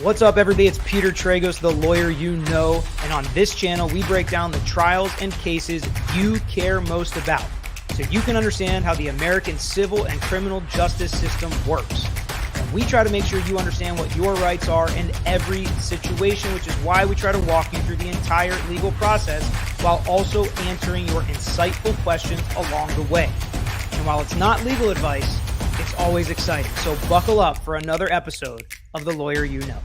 What's up, everybody? It's Peter Tragos, the lawyer you know, and on this channel, we break down the trials and cases you care most about so you can understand how the American civil and criminal justice system works. And we try to make sure you understand what your rights are in every situation, which is why we try to walk you through the entire legal process while also answering your insightful questions along the way. And while it's not legal advice, it's always exciting. So buckle up for another episode of The Lawyer You Know.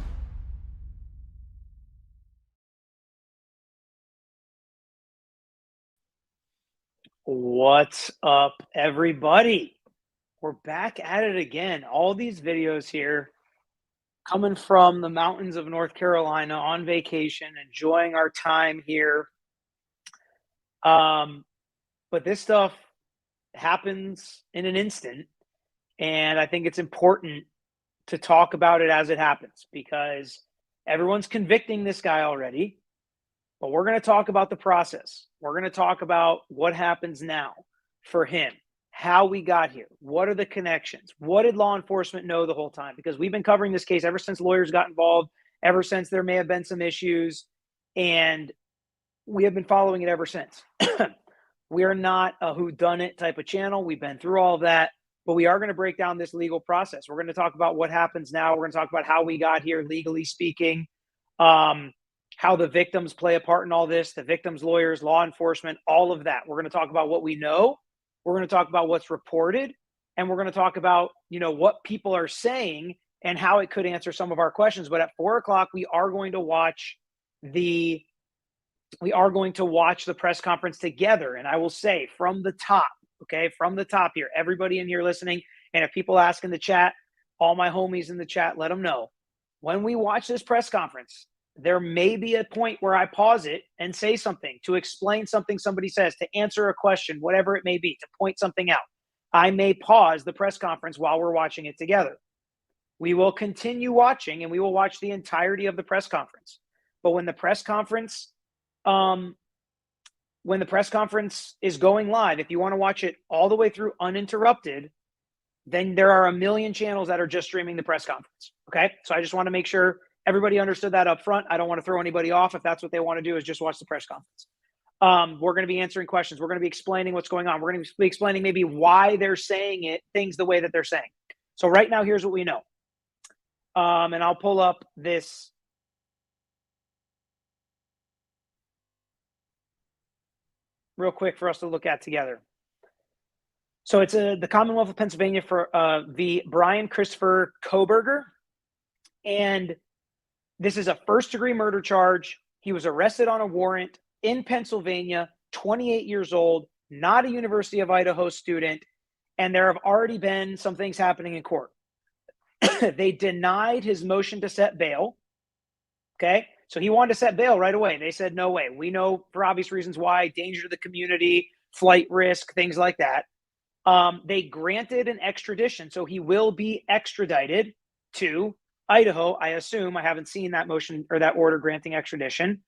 What's up, everybody? We're back at it again. All these videos here coming from the mountains of North Carolina on vacation, enjoying our time here. But this stuff happens in an instant. And I think it's important to talk about it as it happens because everyone's convicting this guy already. But we're going to talk about the process. We're going to talk about what happens now for him, how we got here, what are the connections, what did law enforcement know the whole time? Because we've been covering this case ever since lawyers got involved, ever since there may have been some issues, and we have been following it ever since. We are not a whodunit type of channel. We've been through all of that. But we are going to break down this legal process. We're going to talk about what happens now. We're going to talk about how we got here, legally speaking, how the victims play a part in all this, the victims' lawyers, law enforcement, all of that. We're going to talk about what we know. We're going to talk about what's reported. And we're going to talk about, what people are saying and how it could answer some of our questions. But at 4 o'clock, we are going to watch the press conference together. And I will say from the top, okay, from the top here, everybody in here listening, and if people ask in the chat, all my homies in the chat, let them know. When we watch this press conference, there may be a point where I pause it and say something to explain something somebody says, to answer a question, whatever it may be, to point something out. I may pause the press conference while we're watching it together. We will continue watching and we will watch the entirety of the press conference. But when the press conference is going live, if you want to watch it all the way through uninterrupted, then there are a million channels that are just streaming the press conference. Okay. So I just want to make sure everybody understood that up front. I don't want to throw anybody off. If that's what they want to do, is just watch the press conference. We're going to be answering questions. We're going to be explaining what's going on. We're going to be explaining maybe why they're saying things the way that they're saying. So right now, here's what we know. And I'll pull up this real quick for us to look at together. So it's the Commonwealth of Pennsylvania for the Brian Christopher Koberger. And this is a first-degree murder charge. He was arrested on a warrant in Pennsylvania, 28 years old, not a University of Idaho student, and there have already been some things happening in court. They denied his motion to set bail, okay? So he wanted to set bail right away. They said, no way. We know for obvious reasons why, danger to the community, flight risk, things like that. They granted an extradition, so he will be extradited to Idaho, I assume. I haven't seen that motion or that order granting extradition.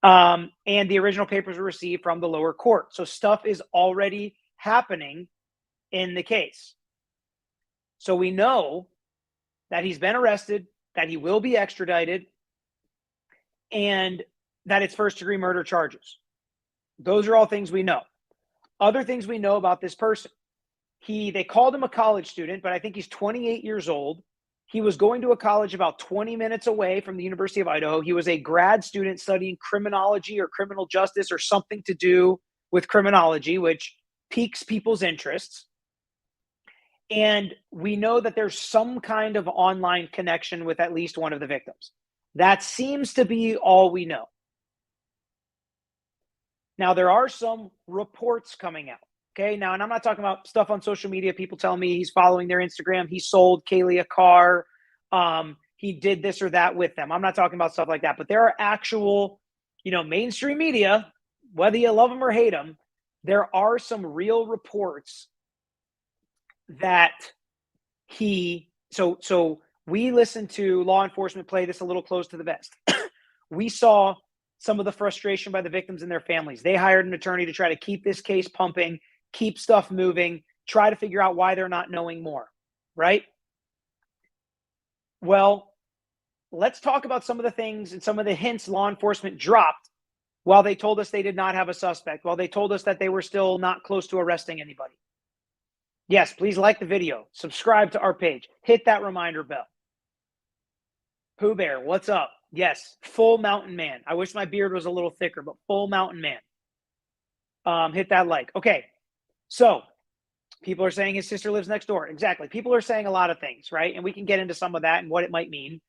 And the original papers were received from the lower court. So stuff is already happening in the case. So we know that he's been arrested, that he will be extradited, and that it's first-degree murder charges. Those are all things we know. Other things we know about this person. They called him a college student, but I think he's 28 years old. He was going to a college about 20 minutes away from the University of Idaho. He was a grad student studying criminology or criminal justice or something to do with criminology, which piques people's interests. And we know that there's some kind of online connection with at least one of the victims. That seems to be all we know. Now, there are some reports coming out. Okay, now, and I'm not talking about stuff on social media, people telling me he's following their Instagram, he sold Kaylee a car, he did this or that with them. I'm not talking about stuff like that, but there are actual, mainstream media, whether you love them or hate them, there are some real reports that so we listened to law enforcement play this a little close to the vest. We saw some of the frustration by the victims and their families. They hired an attorney to try to keep this case pumping, keep stuff moving, try to figure out why they're not knowing more, right? Well, let's talk about some of the things and some of the hints law enforcement dropped while they told us they did not have a suspect, while they told us that they were still not close to arresting anybody. Yes, please like the video, subscribe to our page, hit that reminder bell. Pooh Bear, what's up? Yes, full mountain man. I wish my beard was a little thicker, but full mountain man. Hit that like. Okay, so people are saying his sister lives next door. Exactly. People are saying a lot of things, right? And we can get into some of that and what it might mean.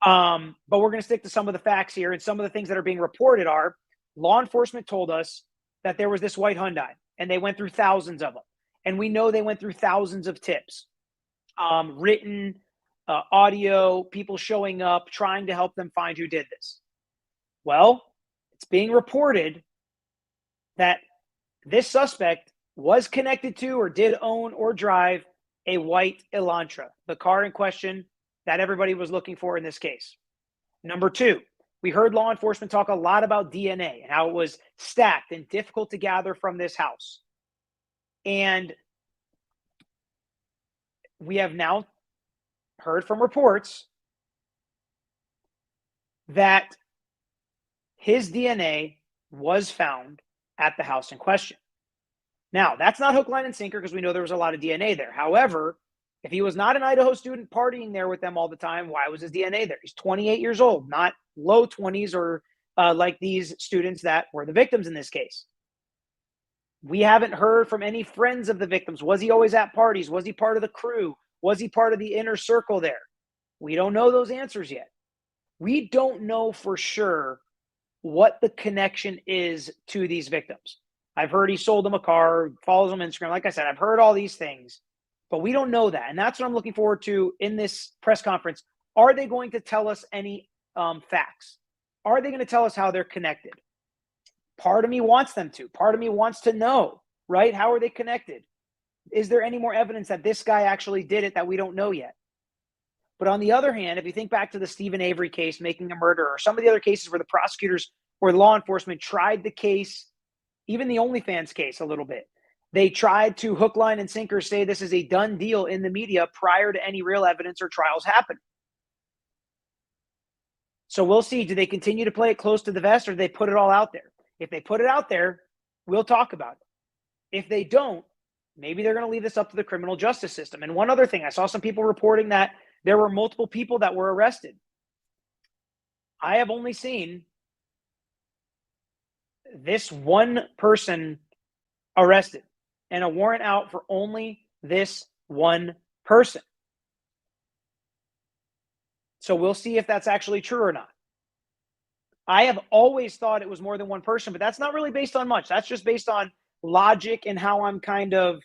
But we're going to stick to some of the facts here. And some of the things that are being reported are law enforcement told us that there was this white Hyundai and they went through thousands of them. And we know they went through thousands of tips, written, audio, people showing up, trying to help them find who did this. Well, it's being reported that this suspect was connected to or did own or drive a white Elantra, the car in question that everybody was looking for in this case. Number two, we heard law enforcement talk a lot about DNA and how it was stacked and difficult to gather from this house. And we have now heard from reports that his DNA was found at the house in question. Now, that's not hook, line, and sinker because we know there was a lot of DNA there. However, if he was not an Idaho student partying there with them all the time, why was his DNA there? He's 28 years old, not low 20s or like these students that were the victims in this case. We haven't heard from any friends of the victims. Was he always at parties? Was he part of the crew? Was he part of the inner circle there? We don't know those answers yet. We don't know for sure what the connection is to these victims. I've heard he sold them a car, follows them on Instagram. Like I said, I've heard all these things, but we don't know that. And that's what I'm looking forward to in this press conference. Are they going to tell us any facts? Are they going to tell us how they're connected? Part of me wants them to. Part of me wants to know, right? How are they connected? Is there any more evidence that this guy actually did it that we don't know yet? But on the other hand, if you think back to the Stephen Avery case, making a murder, or some of the other cases where the prosecutors or law enforcement tried the case, even the OnlyFans case a little bit, they tried to hook, line, and sinker say this is a done deal in the media prior to any real evidence or trials happening. So we'll see. Do they continue to play it close to the vest or do they put it all out there? If they put it out there, we'll talk about it. If they don't, maybe they're going to leave this up to the criminal justice system. And one other thing, I saw some people reporting that there were multiple people that were arrested. I have only seen this one person arrested and a warrant out for only this one person. So we'll see if that's actually true or not. I have always thought it was more than one person, but that's not really based on much. That's just based on logic and how I'm kind of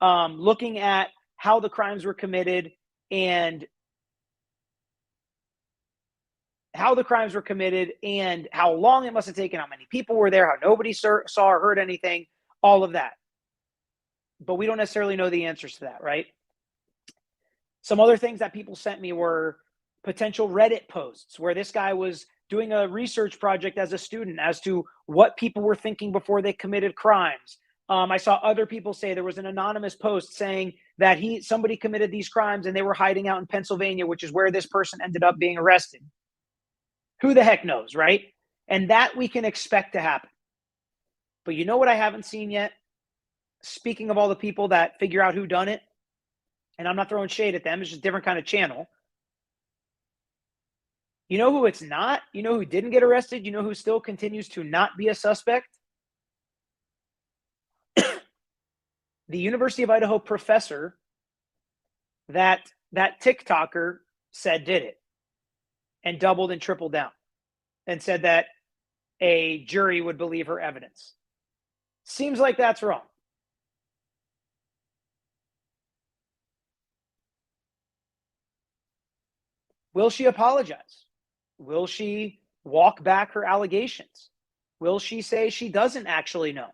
looking at how the crimes were committed and how long it must have taken, how many people were there, how nobody saw or heard anything, all of that. But we don't necessarily know the answers to that, right? Some other things that people sent me were potential Reddit posts where this guy was doing a research project as a student as to what people were thinking before they committed crimes. I saw other people say there was an anonymous post saying that somebody committed these crimes and they were hiding out in Pennsylvania, which is where this person ended up being arrested. Who the heck knows, right? And that we can expect to happen. But you know what I haven't seen yet? Speaking of all the people that figure out who done it, and I'm not throwing shade at them, it's just a different kind of channel. You know who it's not? You know who didn't get arrested? You know who still continues to not be a suspect? The University of Idaho professor that TikToker said did it and doubled and tripled down and said that a jury would believe her evidence. Seems like that's wrong. Will she apologize? Will she walk back her allegations? Will she say she doesn't actually know?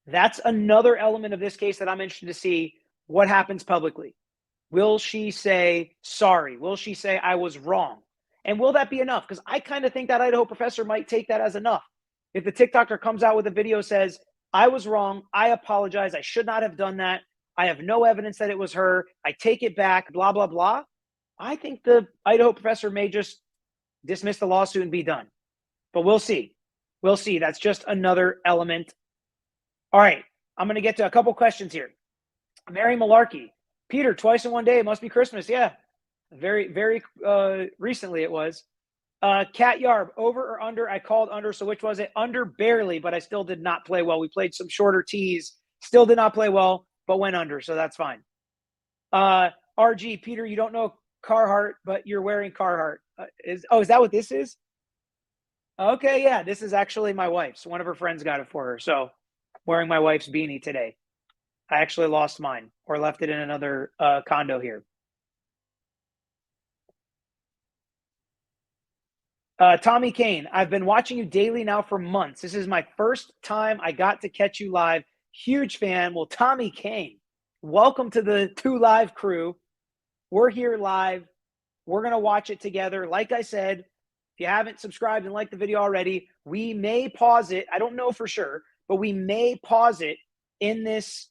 That's another element of this case that I'm interested to see what happens publicly. Will she say sorry? Will she say I was wrong? And will that be enough? Because I kind of think that Idaho professor might take that as enough. If the TikToker comes out with a video says, I was wrong, I apologize, I should not have done that, I have no evidence that it was her, I take it back, blah, blah, blah. I think the Idaho professor may just dismiss the lawsuit and be done. But we'll see. We'll see. That's just another element. All right. I'm going to get to a couple questions here. Mary Malarkey. Peter, twice in one day. It must be Christmas. Yeah. Very, very recently it was. Cat Yarb, over or under? I called under. So which was it? Under barely, but I still did not play well. We played some shorter tees. Still did not play well, but went under. So that's fine. RG, Peter, you don't know Carhartt, but you're wearing Carhartt. Is that what this is? Okay, yeah, this is actually my wife's. One of her friends got it for her. So wearing my wife's beanie today. I actually lost mine or left it in another condo here. Tommy Kane, I've been watching you daily now for months. This is my first time I got to catch you live. Huge fan. Well, Tommy Kane, welcome to the 2 Live crew. We're here live. We're going to watch it together. Like I said, if you haven't subscribed and liked the video already, we may pause it. I don't know for sure, but we may pause it in this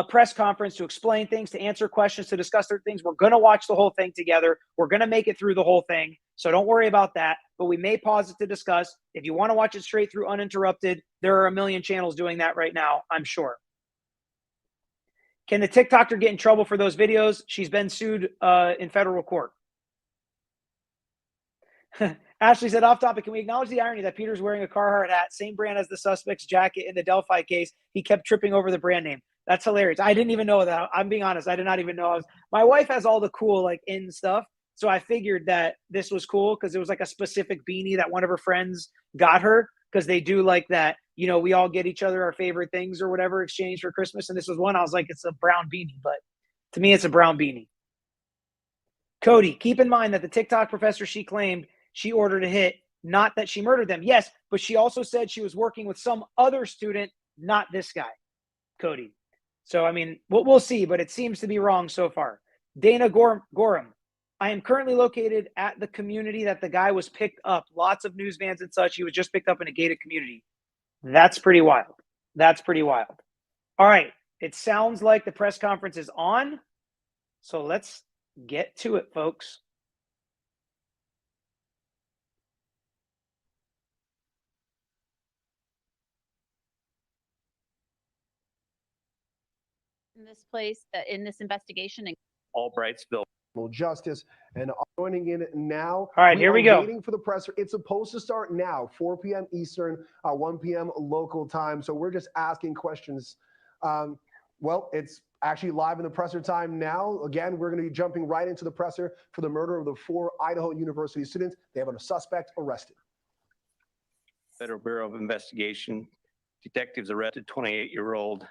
press conference to explain things, to answer questions, to discuss certain things. We're going to watch the whole thing together. We're going to make it through the whole thing. So don't worry about that. But we may pause it to discuss. If you want to watch it straight through uninterrupted, there are a million channels doing that right now, I'm sure. Can the TikToker get in trouble for those videos? She's been sued in federal court. Ashley said, off topic, can we acknowledge the irony that Peter's wearing a Carhartt hat, same brand as the suspect's jacket in the Delphi case? He kept tripping over the brand name. That's hilarious. I didn't even know that. I'm being honest. I did not even know. My wife has all the cool, like, in stuff. So I figured that this was cool because it was like a specific beanie that one of her friends got her because they do like that. You know, we all get each other our favorite things or whatever exchange for Christmas. And this was one. I was like, it's a brown beanie. But to me, it's a brown beanie. Cody, keep in mind that the TikTok professor she claimed she ordered a hit, not that she murdered them. Yes, but she also said she was working with some other student, not this guy, Cody. So, I mean, we'll see, but it seems to be wrong so far. Dana Gorham, I am currently located at the community that the guy was picked up. Lots of news vans and such. He was just picked up in a gated community. That's pretty wild. That's pretty wild. All right. It sounds like the press conference is on. So let's get to it, folks. In this place, in this investigation. Albrightsville. Justice and joining in now. All right, here we go. Waiting for the presser. It's supposed to start now, 4 p.m. Eastern, 1 p.m. local time. So we're just asking questions. Well, it's actually live in the presser time now. Again, we're going to be jumping right into the presser for the murder of the 4 Idaho University students. They have a suspect arrested. Federal Bureau of Investigation detectives arrested 28-year-old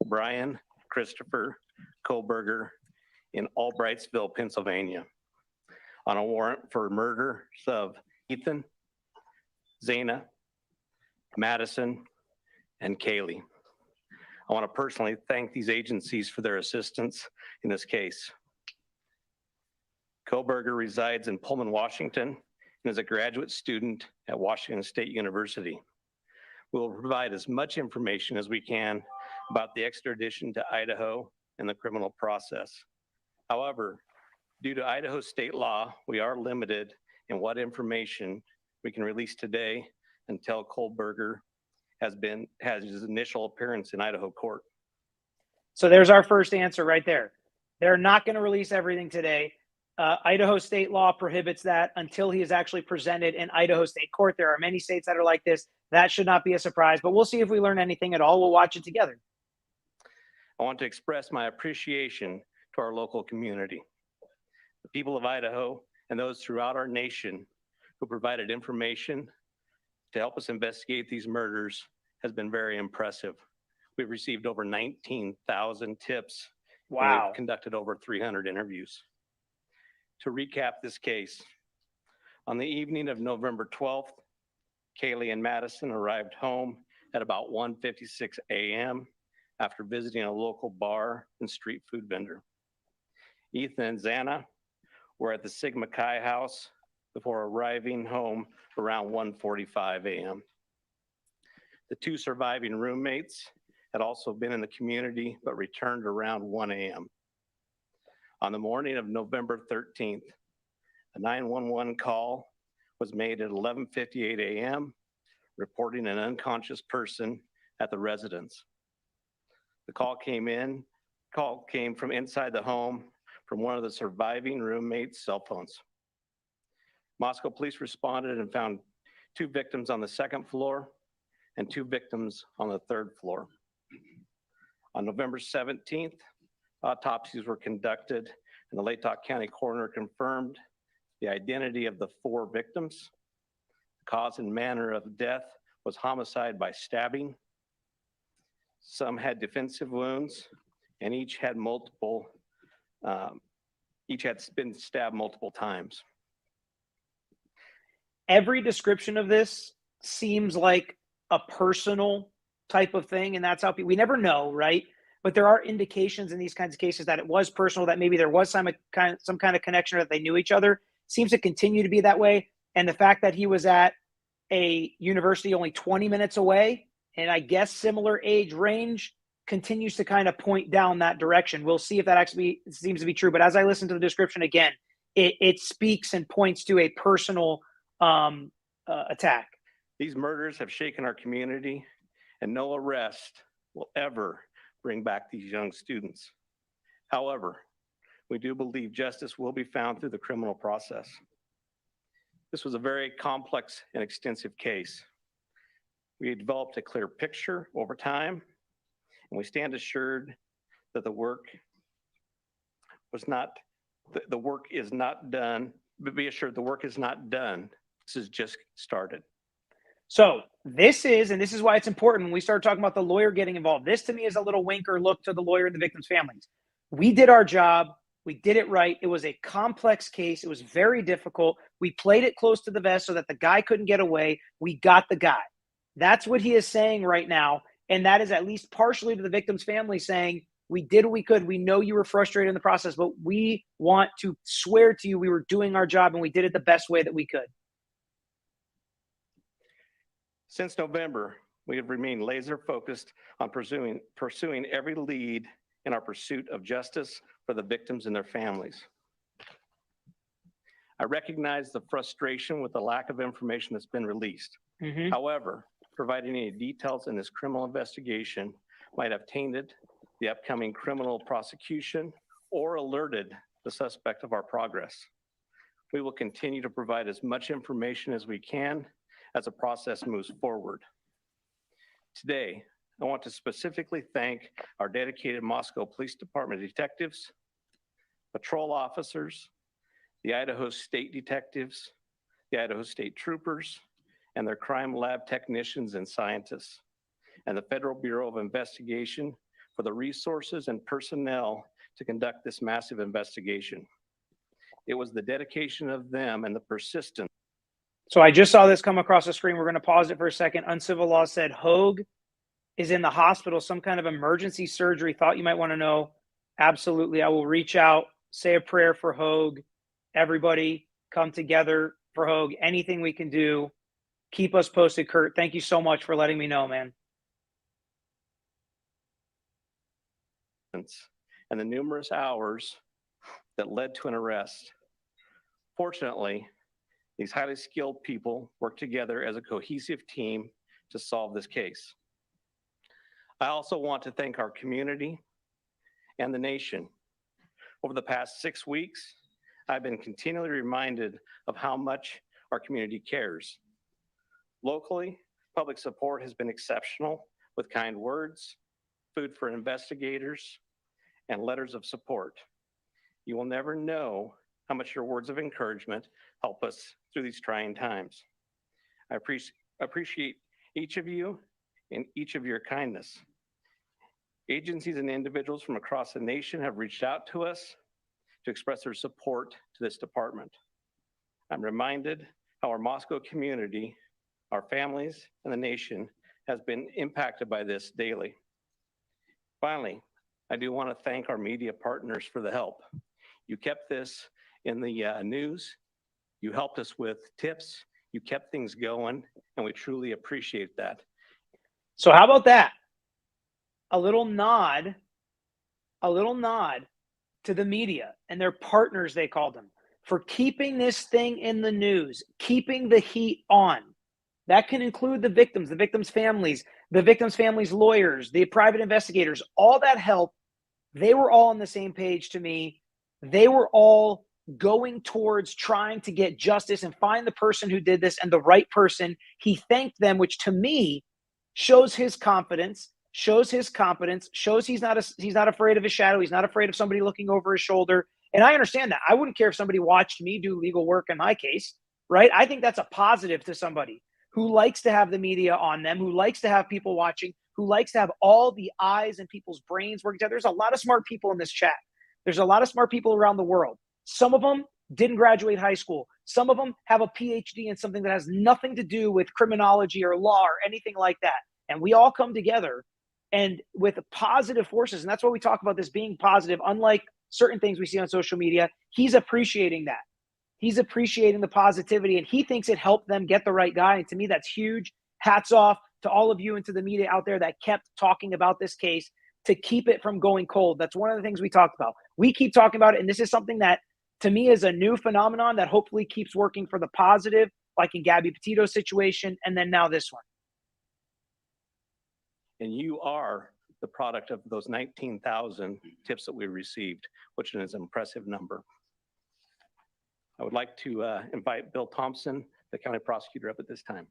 Brian Christopher Kohlberger in Albrightsville, Pennsylvania, on a warrant for murders of Ethan, Zana, Madison, and Kaylee. I want to personally thank these agencies for their assistance in this case. Kohlberger resides in Pullman, Washington, and is a graduate student at Washington State University. We will provide as much information as we can about the extradition to Idaho and the criminal process. However, due to Idaho state law, we are limited in what information we can release today until Kohlberger has his initial appearance in Idaho court. So there's our first answer right there. They're not going to release everything today. Idaho state law prohibits that until he is actually presented in Idaho state court. There are many states that are like this. That should not be a surprise, but we'll see if we learn anything at all. We'll watch it together. I want to express my appreciation to our local community, the people of Idaho, and those throughout our nation who provided information to help us investigate these murders has been very impressive. We've received over 19,000 tips. Wow. We've conducted over 300 interviews. To recap this case, on the evening of November 12th, Kaylee and Madison arrived home at about 1:56 a.m. after visiting a local bar and street food vendor. Ethan and Zana were at the Sigma Chi house before arriving home around 1:45 a.m. The 2 surviving roommates had also been in the community but returned around 1 a.m. On the morning of November 13th, A 911 call was made at 11:58 a.m., reporting an unconscious person at the residence. The call came from inside the home from one of the surviving roommates' cell phones. Moscow police responded and found 2 victims on the 2nd floor and 2 victims on the 3rd floor. On November 17th, autopsies were conducted and the Latah County coroner confirmed the identity of the 4 victims. The cause and manner of death was homicide by stabbing. Some had defensive wounds, and each had been stabbed multiple times. Every description of this seems like a personal type of thing, and that's how we never know, right? But there are indications in these kinds of cases that it was personal, that maybe there was some kind of connection, or that they knew each other. Seems to continue to be that way. And the fact that he was at a university only 20 minutes away, and I guess similar age range, continues to kind of point down that direction. We'll see if that actually seems to be true. But as I listen to the description again, it speaks and points to a personal attack. These murders have shaken our community, and no arrest will ever bring back these young students. However, we do believe justice will be found through the criminal process. This was a very complex and extensive case. We developed a clear picture over time, and we stand assured that the work is not done, but be assured the work is not done. This is just started. So this is why it's important when we start talking about the lawyer getting involved. This to me is a little wink or look to the lawyer and the victims' families. We did our job. We did it right. It was a complex case. It was very difficult. We played it close to the vest so that the guy couldn't get away. We got the guy. That's what he is saying right now. And that is at least partially to the victim's family saying, we did what we could. We know you were frustrated in the process, but we want to swear to you we were doing our job and we did it the best way that we could. Since November, we have remained laser focused on pursuing every lead in our pursuit of justice for the victims and their families. I recognize the frustration with the lack of information that's been released. However, providing any details in this criminal investigation might have tainted the upcoming criminal prosecution or alerted the suspect of our progress. We will continue to provide as much information as we can as the process moves forward. Today, I want to specifically thank our dedicated Moscow Police Department detectives, patrol officers, the Idaho State detectives, the Idaho State troopers, and their crime lab technicians and scientists, and the Federal Bureau of Investigation for the resources and personnel to conduct this massive investigation. It was the dedication of them and the persistence. So I just saw this come across the screen. We're going to pause it for a second. Uncivil Law said Hogue is in the hospital, some kind of emergency surgery. Thought you might want to know. Absolutely. I will reach out, say a prayer for Hogue. Everybody come together for Hogue. Anything we can do. Keep us posted, Kurt. Thank you so much for letting me know, man. And the numerous hours that led to an arrest. Fortunately, these highly skilled people work together as a cohesive team to solve this case. I also want to thank our community and the nation. Over the past 6 weeks, I've been continually reminded of how much our community cares. Locally, public support has been exceptional with kind words, food for investigators, and letters of support. You will never know how much your words of encouragement help us through these trying times. I appreciate each of you and each of your kindness. Agencies and individuals from across the nation have reached out to us to express their support to this department. I'm reminded how our Moscow community, our families, and the nation has been impacted by this daily. Finally, I do want to thank our media partners for the help. You kept this in the news. You helped us with tips. You kept things going, and we truly appreciate that. So how about that? A little nod to the media and their partners, they called them, for keeping this thing in the news, keeping the heat on. That can include the victims' families, the victims' families' lawyers, the private investigators, all that help. They were all on the same page to me. They were all going towards trying to get justice and find the person who did this and the right person. He thanked them, which to me shows his confidence, shows his competence, shows he's not afraid of his shadow. He's not afraid of somebody looking over his shoulder. And I understand that. I wouldn't care if somebody watched me do legal work in my case, right? I think that's a positive to somebody who likes to have the media on them, who likes to have people watching, who likes to have all the eyes and people's brains working together. There's a lot of smart people in this chat. There's a lot of smart people around the world. Some of them didn't graduate high school. Some of them have a PhD in something that has nothing to do with criminology or law or anything like that. And we all come together and with positive forces. And that's why we talk about this being positive. Unlike certain things we see on social media, he's appreciating that. He's appreciating the positivity, and he thinks it helped them get the right guy. And to me, that's huge. Hats off to all of you and to the media out there that kept talking about this case to keep it from going cold. That's one of the things we talked about. We keep talking about it, and this is something that, to me, is a new phenomenon that hopefully keeps working for the positive, like in Gabby Petito's situation, and then now this one. And you are the product of those 19,000 tips that we received, which is an impressive number. I would like to invite Bill Thompson, the county prosecutor, up at this time.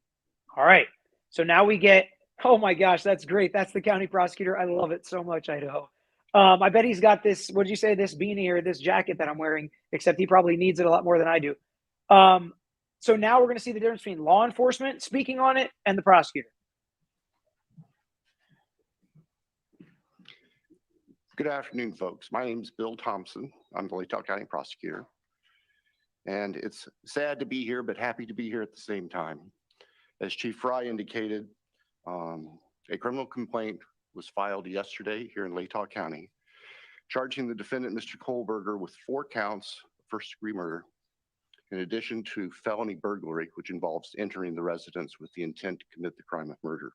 All right. So now we get, oh my gosh, that's great. That's the county prosecutor. I love it so much, Idaho. I bet he's got this, what did you say, this beanie or this jacket that I'm wearing, except he probably needs it a lot more than I do. So now we're going to see the difference between law enforcement speaking on it and the prosecutor. Good afternoon, folks. My name is Bill Thompson. I'm the Latah County prosecutor. And it's sad to be here, but happy to be here at the same time. As Chief Fry indicated, a criminal complaint was filed yesterday here in Latah County, charging the defendant, Mr. Kohlberger, with 4 counts of first-degree murder, in addition to felony burglary, which involves entering the residence with the intent to commit the crime of murder.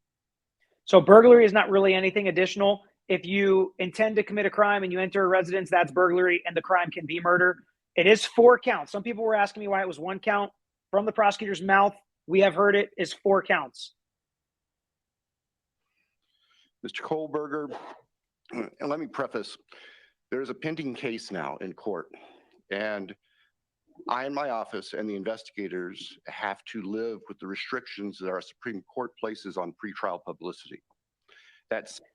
So burglary is not really anything additional. If you intend to commit a crime and you enter a residence, that's burglary, and the crime can be murder. It is 4 counts. Some people were asking me why it was 1 count. From the prosecutor's mouth, we have heard it is 4 counts. Mr. Kohlberger, and let me preface, there's a pending case now in court, and I and my office and the investigators have to live with the restrictions that our Supreme Court places on pretrial publicity.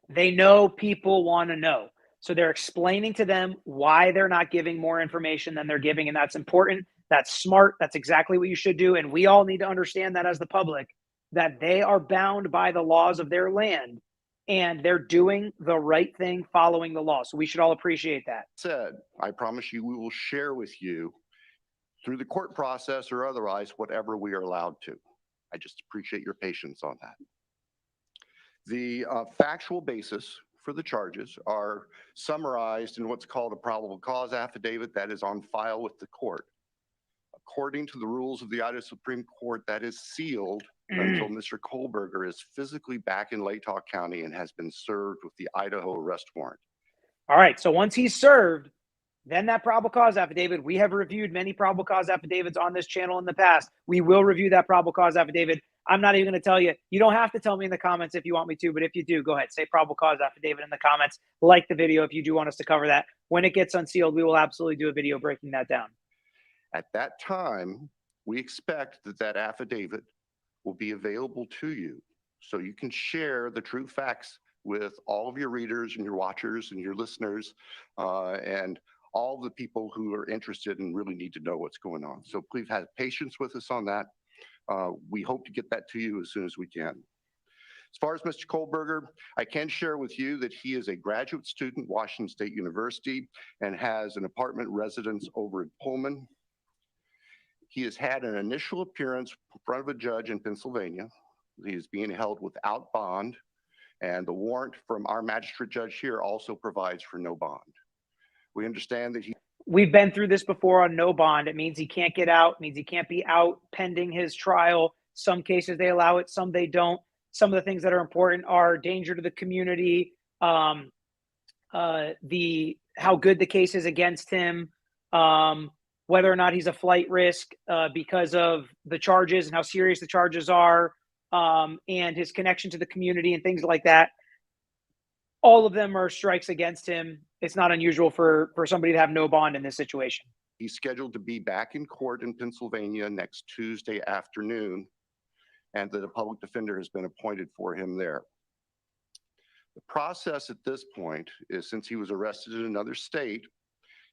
They know people want to know. So they're explaining to them why they're not giving more information than they're giving, and that's important. That's smart. That's exactly what you should do. And we all need to understand that as the public, that they are bound by the laws of their land, and they're doing the right thing following the law. So we should all appreciate that. Said, I promise you we will share with you through the court process or otherwise whatever we are allowed to. I just appreciate your patience on that. The factual basis for the charges are summarized in what's called a probable cause affidavit that is on file with the court. According to the rules of the Idaho Supreme Court, that is sealed until Mr. Kohlberger is physically back in Latah County and has been served with the Idaho arrest warrant. All right. So once he's served, then that probable cause affidavit, we have reviewed many probable cause affidavits on this channel in the past. We will review that probable cause affidavit. I'm not even going to tell you. You don't have to tell me in the comments if you want me to, but if you do, go ahead. Say probable cause affidavit in the comments. Like the video if you do want us to cover that. When it gets unsealed, we will absolutely do a video breaking that down. At that time, we expect that that affidavit will be available to you so you can share the true facts with all of your readers and your watchers and your listeners and all the people who are interested and really need to know what's going on. So please have patience with us on that. We hope to get that to you as soon as we can. As far as Mr. Kohlberger, I can share with you that he is a graduate student, Washington State University, and has an apartment residence over in Pullman. He has had an initial appearance in front of a judge in Pennsylvania. He is being held without bond, and the warrant from our magistrate judge here also provides for no bond. We understand that we've been through this before on no bond. It means he can't get out. It means he can't be out pending his trial. Some cases they allow it, some they don't. Some of the things that are important are danger to the community, how good the case is against him, whether or not he's a flight risk because of the charges and how serious the charges are, and his connection to the community and things like that. All of them are strikes against him. It's not unusual for somebody to have no bond in this situation. He's scheduled to be back in court in Pennsylvania next Tuesday afternoon, and that a public defender has been appointed for him there. The process at this point is, since he was arrested in another state,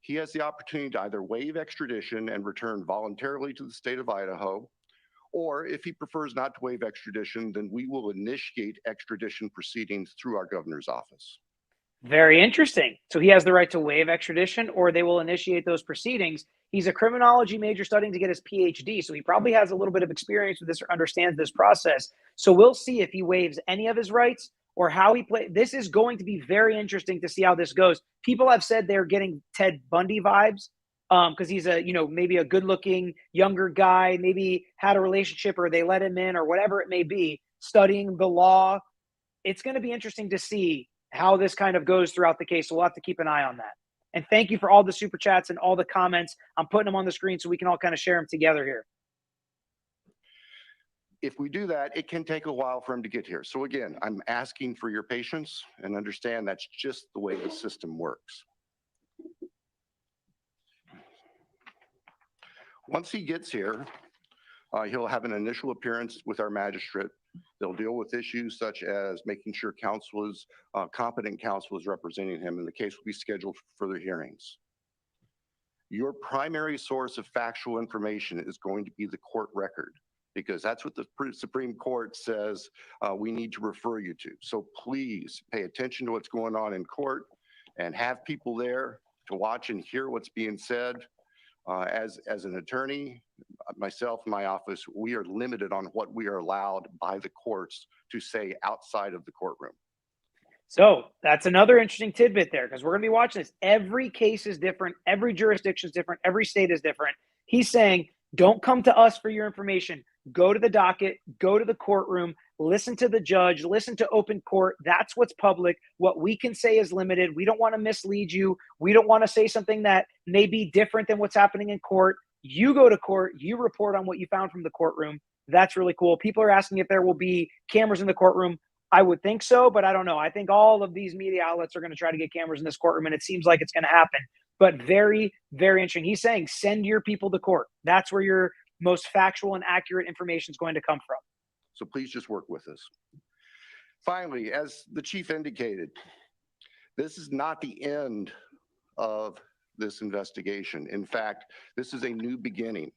he has the opportunity to either waive extradition and return voluntarily to the state of Idaho, or if he prefers not to waive extradition, then we will initiate extradition proceedings through our governor's office. Very interesting. So he has the right to waive extradition, or they will initiate those proceedings. He's a criminology major studying to get his PhD, so he probably has a little bit of experience with this or understands this process. So we'll see if he waives any of his rights or how he plays. This is going to be very interesting to see how this goes. People have said they're getting Ted Bundy vibes because he's a, maybe a good-looking younger guy, maybe had a relationship or they let him in or whatever it may be, studying the law. It's going to be interesting to see how this kind of goes throughout the case. So we'll have to keep an eye on that. And thank you for all the super chats and all the comments. I'm putting them on the screen so we can all kind of share them together here. If we do that, it can take a while for him to get here. So again, I'm asking for your patience and understand that's just the way the system works. Once he gets here, he'll have an initial appearance with our magistrate. They'll deal with issues such as making sure competent counsel is representing him, and the case will be scheduled for further hearings. Your primary source of factual information is going to be the court record, because that's what the Supreme Court says we need to refer you to. So please pay attention to what's going on in court and have people there to watch and hear what's being said. As an attorney, myself, my office, we are limited on what we are allowed by the courts to say outside of the courtroom. So that's another interesting tidbit there, because we're going to be watching this. Every case is different. Every jurisdiction is different. Every state is different. He's saying, don't come to us for your information. Go to the docket, go to the courtroom, listen to the judge, listen to open court. That's what's public. What we can say is limited. We don't want to mislead you. We don't want to say something that may be different than what's happening in court. You go to court, you report on what you found from the courtroom. That's really cool. People are asking if there will be cameras in the courtroom. I would think so, but I don't know. I think all of these media outlets are going to try to get cameras in this courtroom, and it seems like it's going to happen. But very, very interesting. He's saying, send your people to court. That's where your most factual and accurate information is going to come from. So please just work with us. Finally, as the chief indicated, this is not the end of this investigation. In fact, this is a new beginning.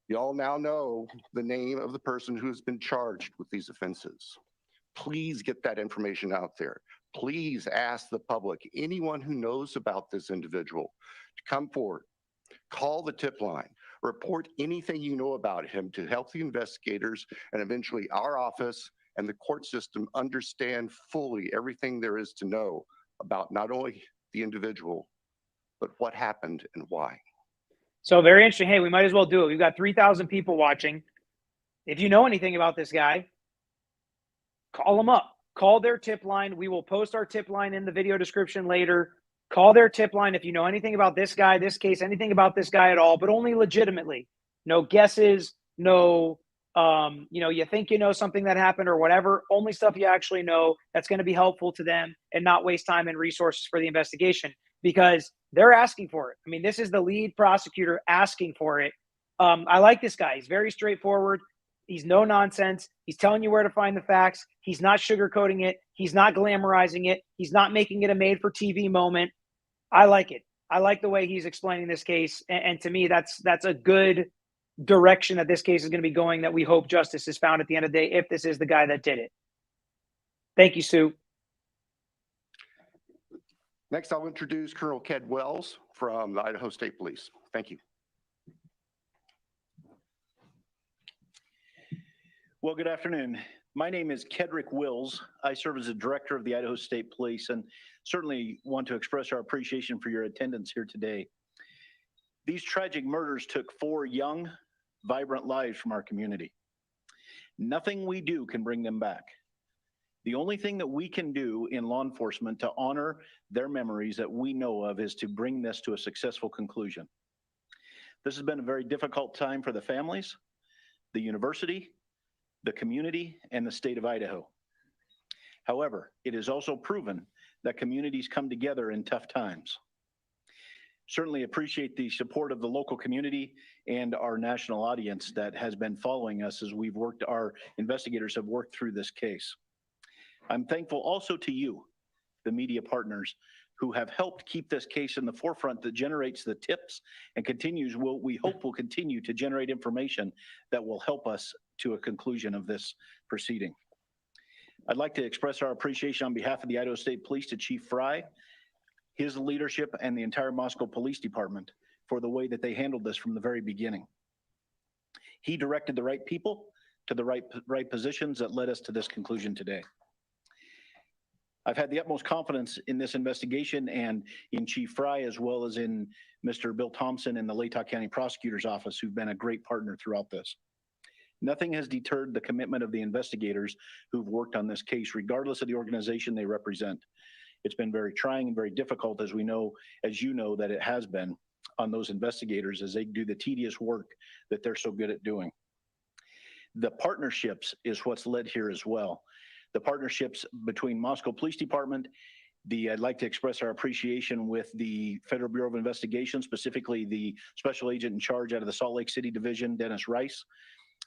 Y'all now know the name of the person who's been charged with these offenses. Please get that information out there. Please ask the public, anyone who knows about this individual, to come forward, call the tip line, report anything you know about him to help the investigators and eventually our office and the court system understand fully everything there is to know about not only the individual, but what happened and why. So very interesting. Hey, we might as well do it. We've got 3,000 people watching. If you know anything about this guy, call them up. Call their tip line. We will post our tip line in the video description later. Call their tip line if you know anything about this guy, this case, anything about this guy at all, but only legitimately. No guesses, no, you think you know something that happened or whatever. Only stuff you actually know that's going to be helpful to them and not waste time and resources for the investigation, because they're asking for it. I mean, this is the lead prosecutor asking for it. I like this guy. He's very straightforward. He's no nonsense. He's telling you where to find the facts. He's not sugarcoating it. He's not glamorizing it. He's not making it a made-for-TV moment. I like it. I like the way he's explaining this case. And to me, that's a good direction that this case is going to be going, that we hope justice is found at the end of the day if this is the guy that did it. Thank you, Sue. Next, I'll introduce Colonel Ked Wells from the Idaho State Police. Thank you. Well, good afternoon. My name is Kedrick Wills. I serve as the director of the Idaho State Police, and certainly want to express our appreciation for your attendance here today. These tragic murders took 4 young, vibrant lives from our community. Nothing we do can bring them back. The only thing that we can do in law enforcement to honor their memories that we know of is to bring this to a successful conclusion. This has been a very difficult time for the families, the university, the community, and the state of Idaho. However, it is also proven that communities come together in tough times. Certainly appreciate the support of the local community and our national audience that has been following us as our investigators have worked through this case. I'm thankful also to you, the media partners, who have helped keep this case in the forefront that generates the tips and we hope will continue to generate information that will help us to a conclusion of this proceeding. I'd like to express our appreciation on behalf of the Idaho State Police to Chief Fry, his leadership, and the entire Moscow Police Department for the way that they handled this from the very beginning. He directed the right people to the right positions that led us to this conclusion today. I've had the utmost confidence in this investigation and in Chief Fry, as well as in Mr. Bill Thompson and the Latah County Prosecutor's Office, who've been a great partner throughout this. Nothing has deterred the commitment of the investigators who've worked on this case, regardless of the organization they represent. It's been very trying and very difficult, as you know, that it has been on those investigators as they do the tedious work that they're so good at doing. The partnerships is what's led here as well. The partnerships between Moscow Police Department, I'd like to express our appreciation with the Federal Bureau of Investigation, specifically the special agent in charge out of the Salt Lake City Division, Dennis Rice,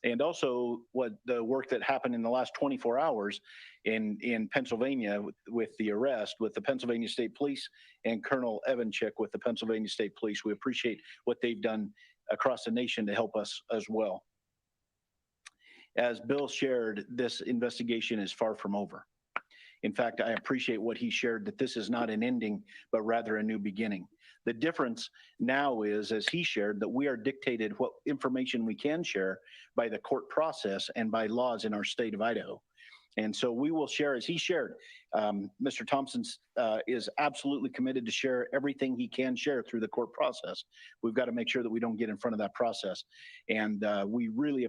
and also the work that happened in the last 24 hours in Pennsylvania with the arrest with the Pennsylvania State Police and Colonel Evanchik with the Pennsylvania State Police. We appreciate what they've done across the nation to help us as well. As Bill shared, this investigation is far from over. In fact, I appreciate what he shared, that this is not an ending, but rather a new beginning. The difference now is, as he shared, that we are dictated what information we can share by the court process and by laws in our state of Idaho. And so we will share, as he shared, Mr. Thompson is absolutely committed to share everything he can share through the court process. We've got to make sure that we don't get in front of that process. And we really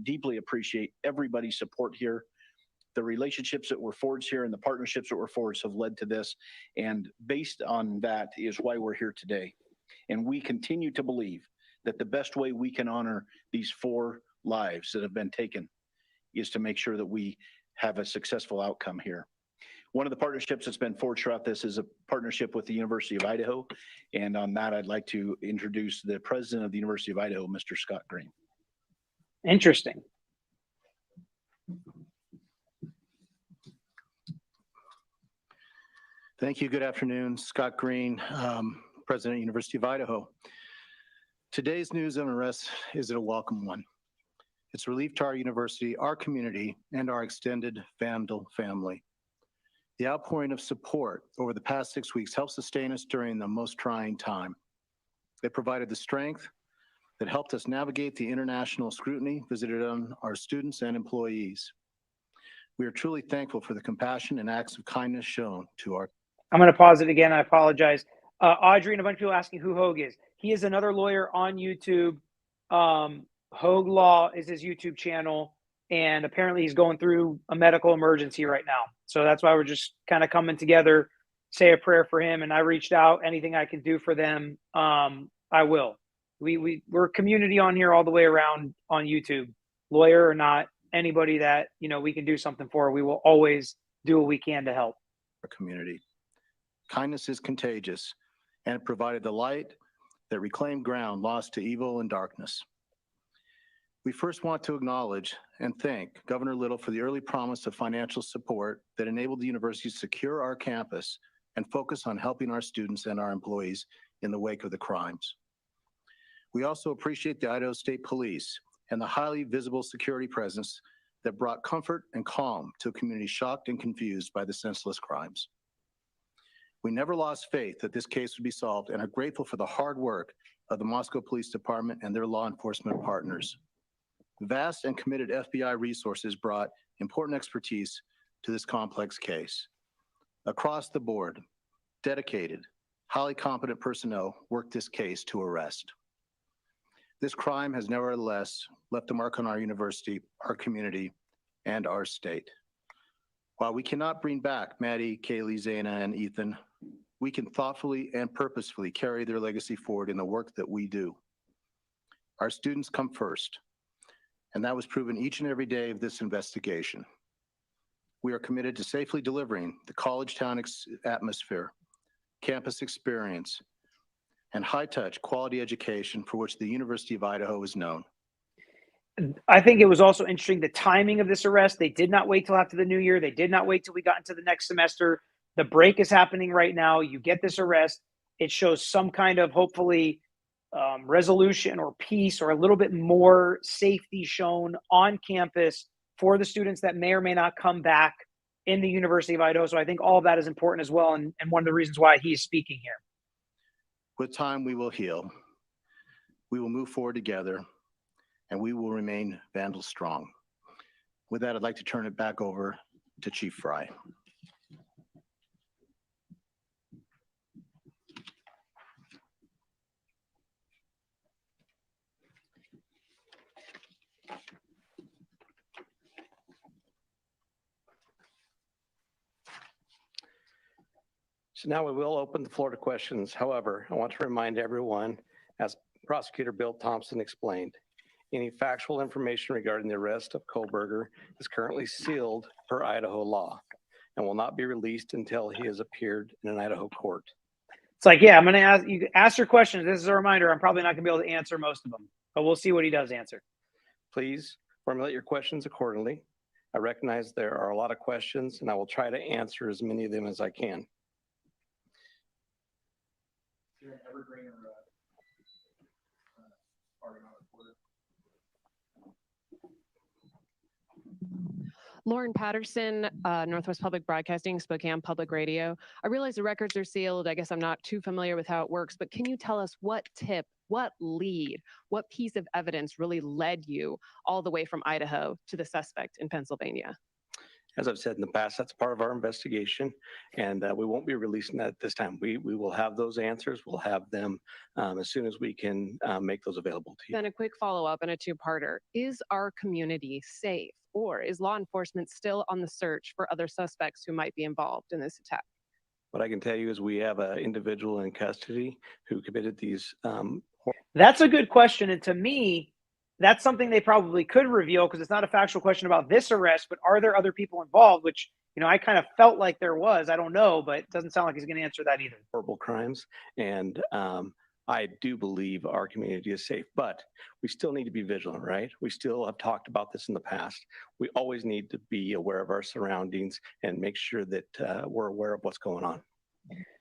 deeply appreciate everybody's support here. The relationships that were forged here and the partnerships that were forged have led to this. And based on that is why we're here today. And we continue to believe that the best way we can honor these 4 lives that have been taken is to make sure that we have a successful outcome here. One of the partnerships that's been forged throughout this is a partnership with the University of Idaho. And on that, I'd like to introduce the president of the University of Idaho, Mr. Scott Green. Interesting. Thank you. Good afternoon. Scott Green, President of the University of Idaho. Today's news and arrest is a welcome one. It's relief to our university, our community, and our extended Vandal family. The outpouring of support over the past 6 weeks helped sustain us during the most trying time. They provided the strength that helped us navigate the international scrutiny visited on our students and employees. We are truly thankful for the compassion and acts of kindness shown to our. I'm going to pause it again. I apologize. Audrey and a bunch of people asking who Hogue is. He is another lawyer on YouTube. Hogue Law is his YouTube channel, and apparently he's going through a medical emergency right now. So that's why we're just kind of coming together, say a prayer for him. And I reached out. Anything I can do for them, I will. We're community on here all the way around on YouTube, lawyer or not, anybody that we can do something for. We will always do what we can to help our community. Kindness is contagious, and it provided the light that reclaimed ground lost to evil and darkness. We first want to acknowledge and thank Governor Little for the early promise of financial support that enabled the university to secure our campus and focus on helping our students and our employees in the wake of the crimes. We also appreciate the Idaho State Police and the highly visible security presence that brought comfort and calm to a community shocked and confused by the senseless crimes. We never lost faith that this case would be solved and are grateful for the hard work of the Moscow Police Department and their law enforcement partners. Vast and committed FBI resources brought important expertise to this complex case. Across the board, dedicated, highly competent personnel worked this case to arrest. This crime has nevertheless left a mark on our university, our community, and our state. While we cannot bring back Maddie, Kaylee, Zaina, and Ethan, we can thoughtfully and purposefully carry their legacy forward in the work that we do. Our students come first, and that was proven each and every day of this investigation. We are committed to safely delivering the college town atmosphere, campus experience, and high-touch quality education for which the University of Idaho is known. I think it was also interesting the timing of this arrest. They did not wait till after the new year. They did not wait till we got into the next semester. The break is happening right now. You get this arrest. It shows some kind of hopefully resolution or peace or a little bit more safety shown on campus for the students that may or may not come back in the University of Idaho. So I think all of that is important as well, and one of the reasons why he's speaking here. With time, we will heal. We will move forward together, and we will remain Vandal strong. With that, I'd like to turn it back over to Chief Fry. So now we will open the floor to questions. However, I want to remind everyone, as Prosecutor Bill Thompson explained, any factual information regarding the arrest of Kohlberger is currently sealed per Idaho law and will not be released until he has appeared in an Idaho court. It's like, yeah, I'm going to ask your questions. This is a reminder. I'm probably not going to be able to answer most of them, but we'll see what he does answer. Please formulate your questions accordingly. I recognize there are a lot of questions, and I will try to answer as many of them as I can. Lauren Patterson, Northwest Public Broadcasting, Spokane Public Radio. I realize the records are sealed. I guess I'm not too familiar with how it works, but can you tell us what tip, what lead, what piece of evidence really led you all the way from Idaho to the suspect in Pennsylvania? As I've said in the past, that's part of our investigation, and we won't be releasing that at this time. We will have those answers. We'll have them as soon as we can make those available to you. Then a quick follow-up and a two-parter. Is our community safe, or is law enforcement still on the search for other suspects who might be involved in this attack? What I can tell you is we have an individual in custody who committed these. That's a good question, and to me, that's something they probably could reveal because it's not a factual question about this arrest, but are there other people involved? Which, I kind of felt like there was. I don't know, but it doesn't sound like he's going to answer that either. Horrible crimes. And I do believe our community is safe, but we still need to be vigilant, right? We still have talked about this in the past. We always need to be aware of our surroundings and make sure that we're aware of what's going on.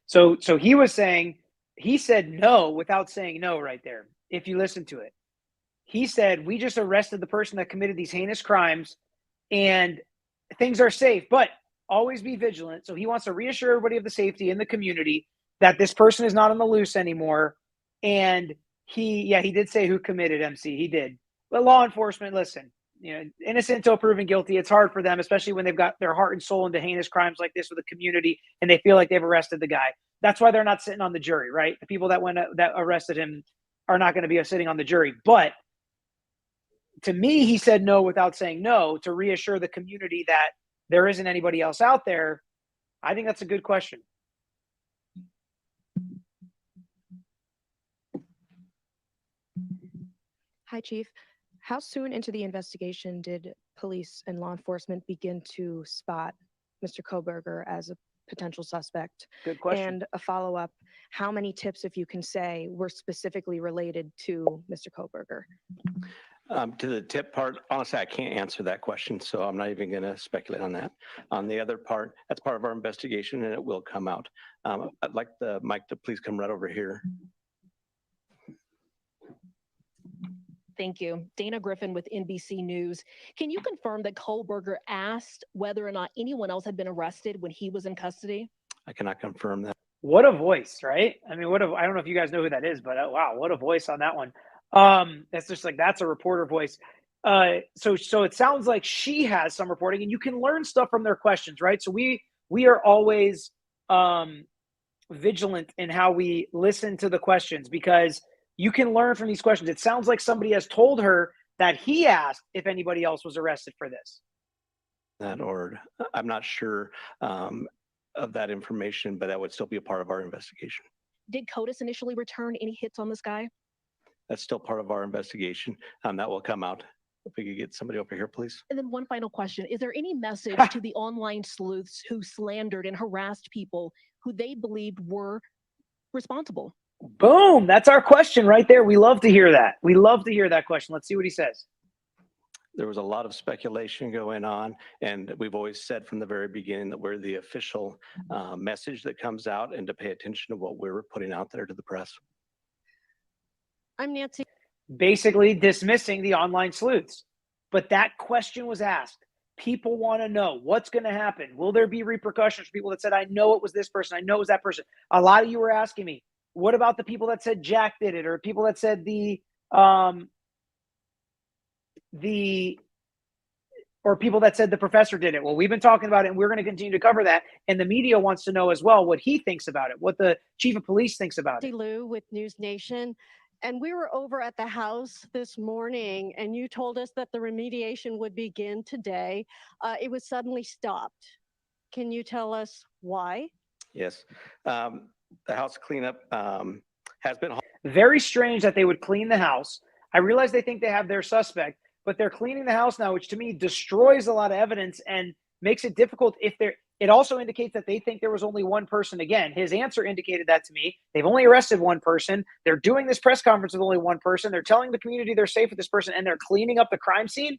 So he was saying, he said no without saying no right there, if you listen to it. He said, we just arrested the person that committed these heinous crimes and things are safe, but always be vigilant. So he wants to reassure everybody of the safety in the community that this person is not on the loose anymore. And he did say who committed MC. He did. But law enforcement, listen, innocent until proven guilty. It's hard for them, especially when they've got their heart and soul into heinous crimes like this with the community and they feel like they've arrested the guy. That's why they're not sitting on the jury, right? The people that arrested him are not going to be sitting on the jury. But to me, he said no without saying no to reassure the community that there isn't anybody else out there. I think that's a good question. Hi, Chief. How soon into the investigation did police and law enforcement begin to spot Mr. Kohlberger as a potential suspect? Good question. And a follow-up, how many tips, if you can say, were specifically related to Mr. Kohlberger? To the tip part, honestly, I can't answer that question, so I'm not even going to speculate on that. On the other part, that's part of our investigation, and it will come out. I'd like the mic to please come right over here. Thank you. Dana Griffin with NBC News. Can you confirm that Kohlberger asked whether or not anyone else had been arrested when he was in custody? I cannot confirm that. What a voice, right? I mean, I don't know if you guys know who that is, but wow, what a voice on that one. That's just like, that's a reporter voice. So it sounds like she has some reporting, and you can learn stuff from their questions, right? So we are always vigilant in how we listen to the questions because you can learn from these questions. It sounds like somebody has told her that he asked if anybody else was arrested for this. Or I'm not sure of that information, but that would still be a part of our investigation. Did CODIS initially return any hits on this guy? That's still part of our investigation. That will come out. If we could get somebody over here, please. And then one final question. Is there any message to the online sleuths who slandered and harassed people who they believed were responsible? Boom. That's our question right there. We love to hear that. We love to hear that question. Let's see what he says. There was a lot of speculation going on, and we've always said from the very beginning that we're the official message that comes out, and to pay attention to what we're putting out there to the press. I'm Nancy. Basically dismissing the online sleuths. But that question was asked. People want to know what's going to happen. Will there be repercussions for people that said, I know it was this person, I know it was that person? A lot of you were asking me, what about the people that said Jack did it, or people that said or people that said the professor did it? Well, we've been talking about it, and we're going to continue to cover that. And the media wants to know as well what he thinks about it, what the chief of police thinks about it. Lou with News Nation. And we were over at the house this morning, and you told us that the remediation would begin today. It was suddenly stopped. Can you tell us why? Yes. The house cleanup has been. Very strange that they would clean the house. I realize they think they have their suspect, but they're cleaning the house now, which to me destroys a lot of evidence and makes it difficult if they're. It also indicates that they think there was only one person. Again, his answer indicated that to me. They've only arrested one person. They're doing this press conference with only one person. They're telling the community they're safe with this person, and they're cleaning up the crime scene.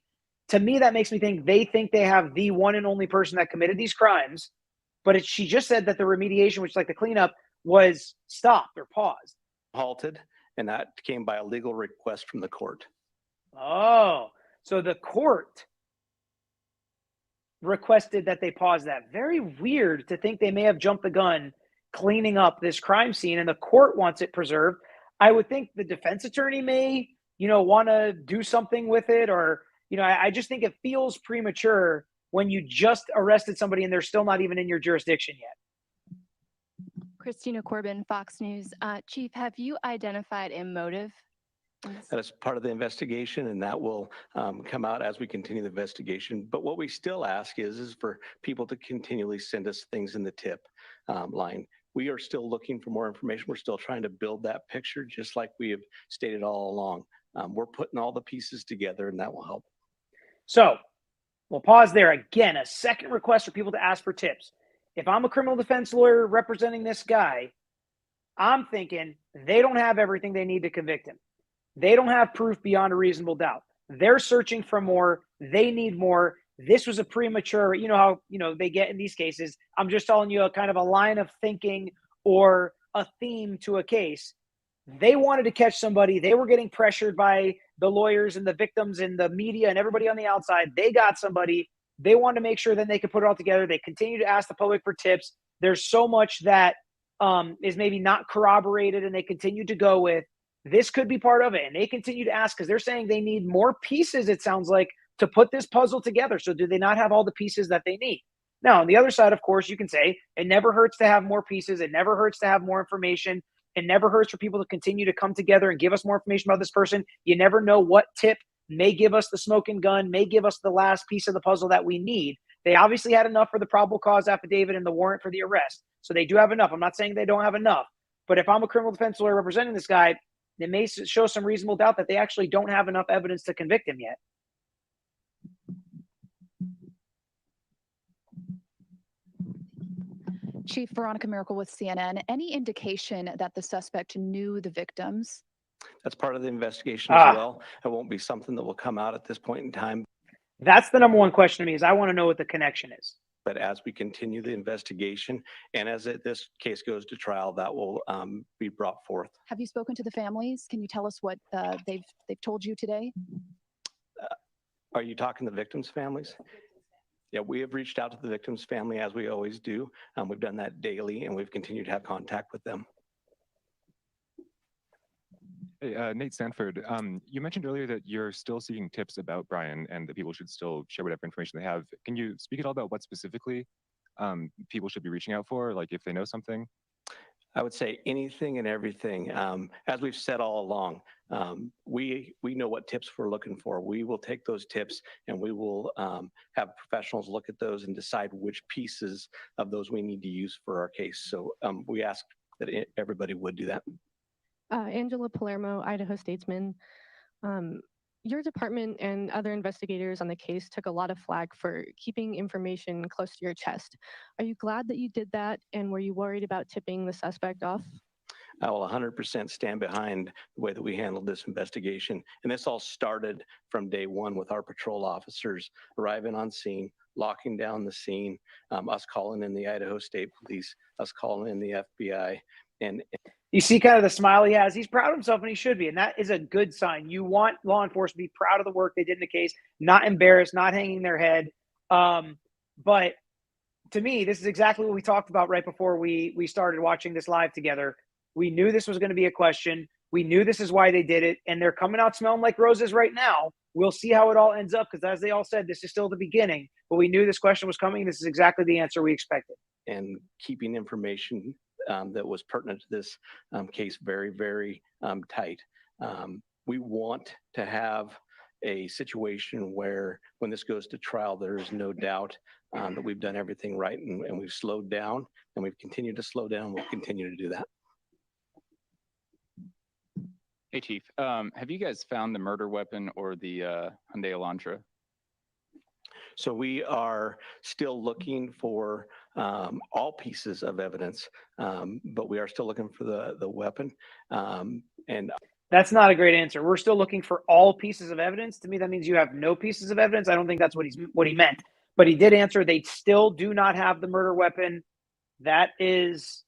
To me, that makes me think they have the one and only person that committed these crimes. But she just said that the remediation, which is like the cleanup, was stopped or paused. Halted, and that came by a legal request from the court. Oh, so the court requested that they pause that. Very weird to think they may have jumped the gun cleaning up this crime scene, and the court wants it preserved. I would think the defense attorney may, want to do something with it, or, I just think it feels premature when you just arrested somebody and they're still not even in your jurisdiction yet. Christina Corbin, Fox News. Chief, have you identified a motive? That is part of the investigation, and that will come out as we continue the investigation. But what we still ask is for people to continually send us things in the tip line. We are still looking for more information. We're still trying to build that picture, just like we have stated all along. We're putting all the pieces together, and that will help. So we'll pause there. Again, a second request for people to ask for tips. If I'm a criminal defense lawyer representing this guy, I'm thinking they don't have everything they need to convict him. They don't have proof beyond a reasonable doubt. They're searching for more. They need more. This was a premature, how, they get in these cases. I'm just telling you a kind of a line of thinking or a theme to a case. They wanted to catch somebody. They were getting pressured by the lawyers and the victims and the media and everybody on the outside. They got somebody. They wanted to make sure that they could put it all together. They continue to ask the public for tips. There's so much that is maybe not corroborated, and they continue to go with. This could be part of it. And they continue to ask because they're saying they need more pieces, it sounds like, to put this puzzle together. So do they not have all the pieces that they need? Now, on the other side, of course, you can say it never hurts to have more pieces. It never hurts to have more information. It never hurts for people to continue to come together and give us more information about this person. You never know what tip may give us the smoking gun, may give us the last piece of the puzzle that we need. They obviously had enough for the probable cause affidavit and the warrant for the arrest. So they do have enough. I'm not saying they don't have enough. But if I'm a criminal defense lawyer representing this guy, it may show some reasonable doubt that they actually don't have enough evidence to convict him yet. Chief Veronica Miracle with CNN. Any indication that the suspect knew the victims? That's part of the investigation as well. It won't be something that will come out at this point in time. That's the number one question to me, is I want to know what the connection is. But as we continue the investigation and as this case goes to trial, that will be brought forth. Have you spoken to the families? Can you tell us what they've told you today? Are you talking the victims' families? Yeah, we have reached out to the victim's family as we always do. We've done that daily, and we've continued to have contact with them. Hey, Nate Sanford, you mentioned earlier that you're still seeking tips about Brian and that people should still share whatever information they have. Can you speak at all about what specifically people should be reaching out for, like if they know something? I would say anything and everything. As we've said all along, we know what tips we're looking for. We will take those tips and we will have professionals look at those and decide which pieces of those we need to use for our case. So we ask that everybody would do that. Angela Palermo, Idaho Statesman. Your department and other investigators on the case took a lot of flack for keeping information close to your chest. Are you glad that you did that? And were you worried about tipping the suspect off? I will 100% stand behind the way that we handled this investigation. And this all started from day one with our patrol officers arriving on scene, locking down the scene, us calling in the Idaho State Police, us calling in the FBI. And you see kind of the smile he has. He's proud of himself, and he should be. And that is a good sign. You want law enforcement to be proud of the work they did in the case, not embarrassed, not hanging their head. But to me, this is exactly what we talked about right before we started watching this live together. We knew this was going to be a question. We knew this is why they did it. And they're coming out smelling like roses right now. We'll see how it all ends up, because as they all said, this is still the beginning. But we knew this question was coming. This is exactly the answer we expected. And keeping information that was pertinent to this case very, very tight. We want to have a situation where when this goes to trial, there is no doubt that we've done everything right, and we've slowed down, and we've continued to slow down. We'll continue to do that. Hey, Chief. Have you guys found the murder weapon or the Hyundai Elantra? So we are still looking for all pieces of evidence, but we are still looking for the weapon. And that's not a great answer. We're still looking for all pieces of evidence. To me, that means you have no pieces of evidence. I don't think that's what he meant. But he did answer they still do not have the murder weapon. That's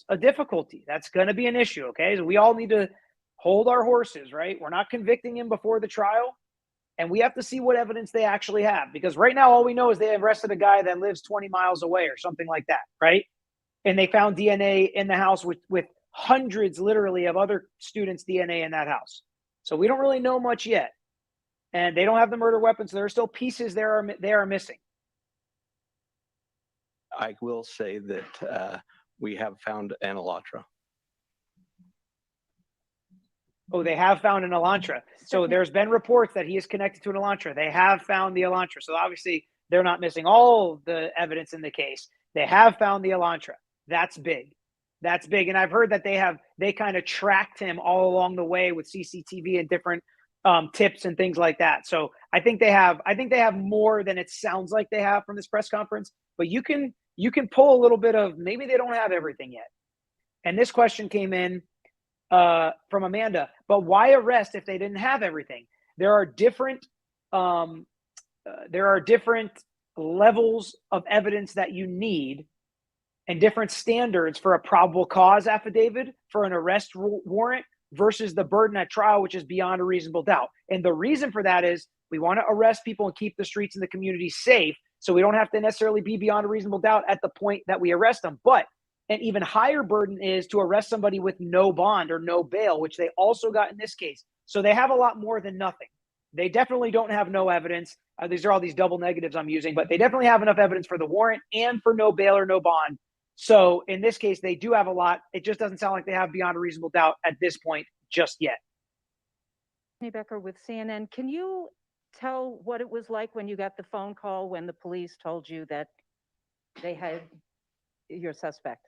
a difficulty. That's going to be an issue, okay? So we all need to hold our horses, right? We're not convicting him before the trial, and we have to see what evidence they actually have, because right now all we know is they arrested a guy that lives 20 miles away or something like that, right? And they found DNA in the house with hundreds, literally, of other students' DNA in that house. So we don't really know much yet. And they don't have the murder weapon, so there are still pieces they are missing. I will say that we have found an Elantra. Oh, they have found an Elantra. So there's been reports that he is connected to an Elantra. They have found the Elantra. So obviously they're not missing all the evidence in the case. They have found the Elantra. That's big. That's big. And I've heard that they kind of tracked him all along the way with CCTV and different tips and things like that. So I think they have more than it sounds like they have from this press conference, but you can pull a little bit of maybe they don't have everything yet. And this question came in from Amanda, but why arrest if they didn't have everything? There are different levels of evidence that you need and different standards for a probable cause affidavit for an arrest warrant versus the burden at trial, which is beyond a reasonable doubt. And the reason for that is we want to arrest people and keep the streets and the community safe, so we don't have to necessarily be beyond a reasonable doubt at the point that we arrest them. But an even higher burden is to arrest somebody with no bond or no bail, which they also got in this case. So they have a lot more than nothing. They definitely don't have no evidence. These are all these double negatives I'm using, but they definitely have enough evidence for the warrant and for no bail or no bond. So in this case, they do have a lot. It just doesn't sound like they have beyond a reasonable doubt at this point just yet. Becker with CNN. Can you tell what it was like when you got the phone call when the police told you that they had your suspect?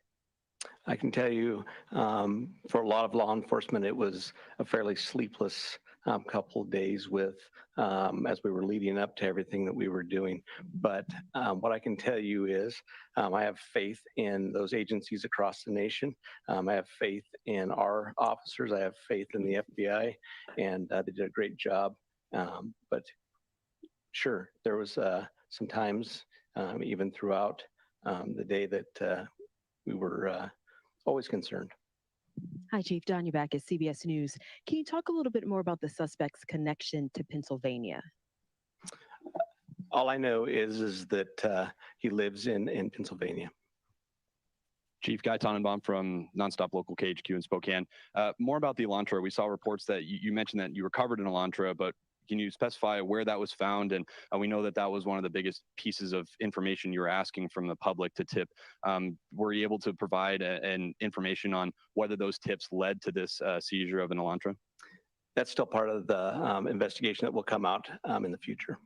I can tell you, for a lot of law enforcement, it was a fairly sleepless couple of days with as we were leading up to everything that we were doing. But what I can tell you is I have faith in those agencies across the nation. I have faith in our officers. I have faith in the FBI, and they did a great job. But sure, there was some times, even throughout the day, that we were always concerned. Hi, Chief. Danya back at CBS News. Can you talk a little bit more about the suspect's connection to Pennsylvania? All I know is that he lives in Pennsylvania. Chief Guy Tannenbaum from Nonstop Local KHQ in Spokane. More about the Elantra. We saw reports that you mentioned that you recovered an Elantra, but can you specify where that was found? And we know that that was one of the biggest pieces of information you were asking from the public to tip. Were you able to provide an information on whether those tips led to this seizure of an Elantra? That's still part of the investigation that will come out in the future.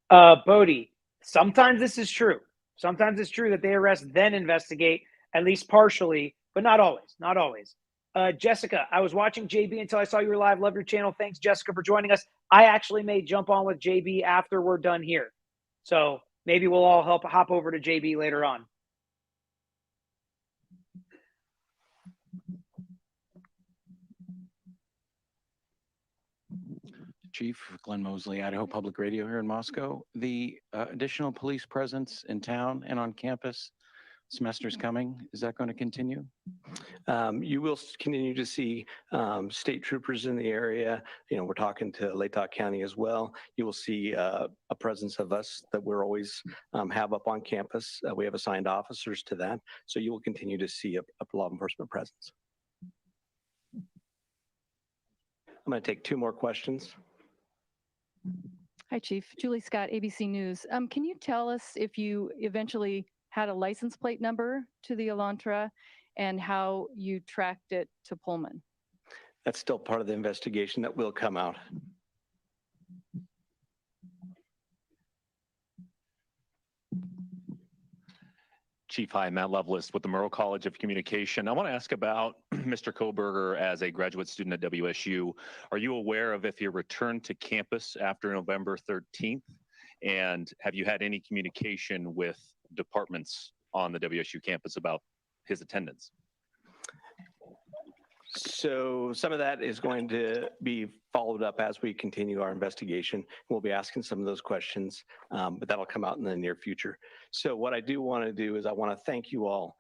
Bodie, sometimes this is true. Sometimes it's true that they arrest, then investigate, at least partially, but not always, not always. Jessica, I was watching JB until I saw you were live. Love your channel. Thanks, Jessica, for joining us. I actually may jump on with JB after we're done here. So maybe we'll all hop over to JB later on. Chief Glenn Mosley, Idaho Public Radio here in Moscow. The additional police presence in town and on campus, semester's coming. Is that going to continue? You will continue to see state troopers in the area. You know, we're talking to Lake County as well. You will see a presence of us that we're always have up on campus. We have assigned officers to that. So you will continue to see a law enforcement presence. I'm going to take 2 more questions. Hi, Chief. Julie Scott, ABC News. Can you tell us if you eventually had a license plate number to the Elantra and how you tracked it to Pullman? That's still part of the investigation that will come out. Chief, hi, Matt Lovelace with the Murrow College of Communication. I want to ask about Mr. Koberger as a graduate student at WSU. Are you aware of if he returned to campus after November 13th? And have you had any communication with departments on the WSU campus about his attendance? So some of that is going to be followed up as we continue our investigation. We'll be asking some of those questions, but that'll come out in the near future. So what I do want to do is I want to thank you all.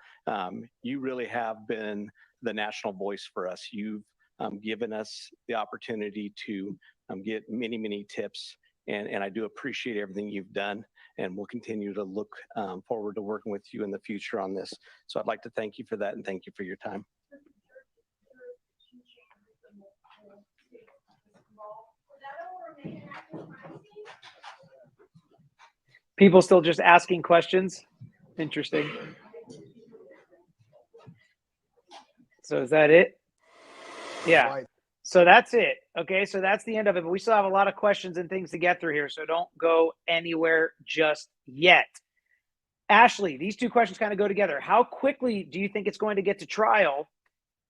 You really have been the national voice for us. You've given us the opportunity to get many, many tips, and I do appreciate everything you've done, and we'll continue to look forward to working with you in the future on this. So I'd like to thank you for that, and thank you for your time. People still just asking questions. Interesting. So is that it? Yeah. Right. So that's it. Okay. So that's the end of it. But we still have a lot of questions and things to get through here. So don't go anywhere just yet. Ashley, these 2 questions kind of go together. How quickly do you think it's going to get to trial?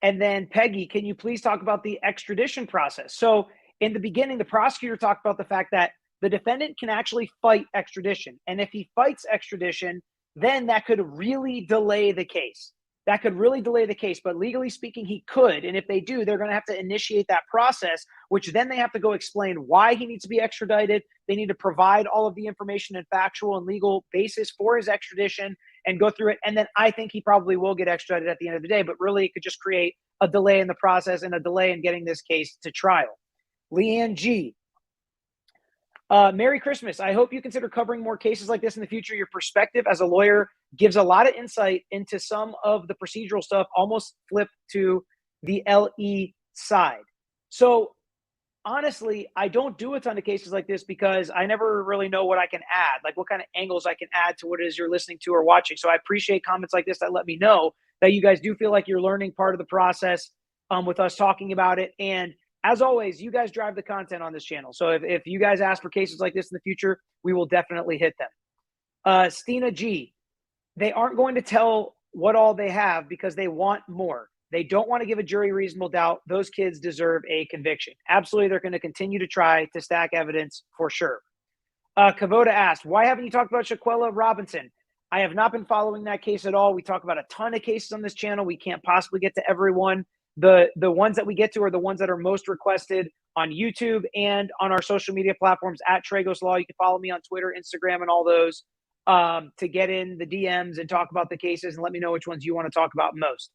And then Peggy, can you please talk about the extradition process? So in the beginning, the prosecutor talked about the fact that the defendant can actually fight extradition. And if he fights extradition, then that could really delay the case. That could really delay the case. But legally speaking, he could. And if they do, they're going to have to initiate that process, which then they have to go explain why he needs to be extradited. They need to provide all of the information and factual and legal basis for his extradition and go through it. And then I think he probably will get extradited at the end of the day. But really, it could just create a delay in the process and a delay in getting this case to trial. Leanne G. Merry Christmas. I hope you consider covering more cases like this in the future. Your perspective as a lawyer gives a lot of insight into some of the procedural stuff, almost flipped to the LE side. So honestly, I don't do a ton of cases like this because I never really know what I can add, like what kind of angles I can add to what it is you're listening to or watching. So I appreciate comments like this that let me know that you guys do feel like you're learning part of the process with us talking about it. And as always, you guys drive the content on this channel. So if you guys ask for cases like this in the future, we will definitely hit them. Stina G, they aren't going to tell what all they have because they want more. They don't want to give a jury reasonable doubt. Those kids deserve a conviction. Absolutely, they're going to continue to try to stack evidence for sure. Kavoda asked, why haven't you talked about Shaquella Robinson? I have not been following that case at all. We talk about a ton of cases on this channel. We can't possibly get to everyone. The ones that we get to are the ones that are most requested on YouTube and on our social media platforms at Tragos Law. You can follow me on Twitter, Instagram, and all those to get in the DMs and talk about the cases and let me know which ones you want to talk about most.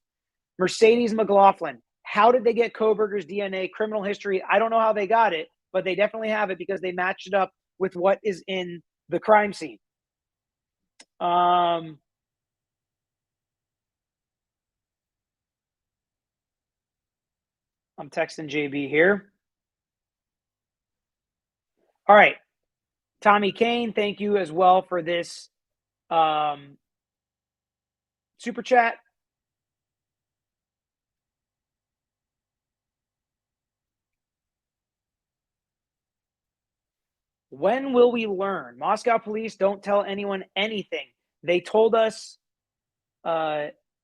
Mercedes McLaughlin, how did they get Koberger's DNA? Criminal history, I don't know how they got it, but they definitely have it because they matched it up with what is in the crime scene. I'm texting JB here. All right. Tommy Kane, thank you as well for this super chat. When will we learn? Moscow police don't tell anyone anything. They told us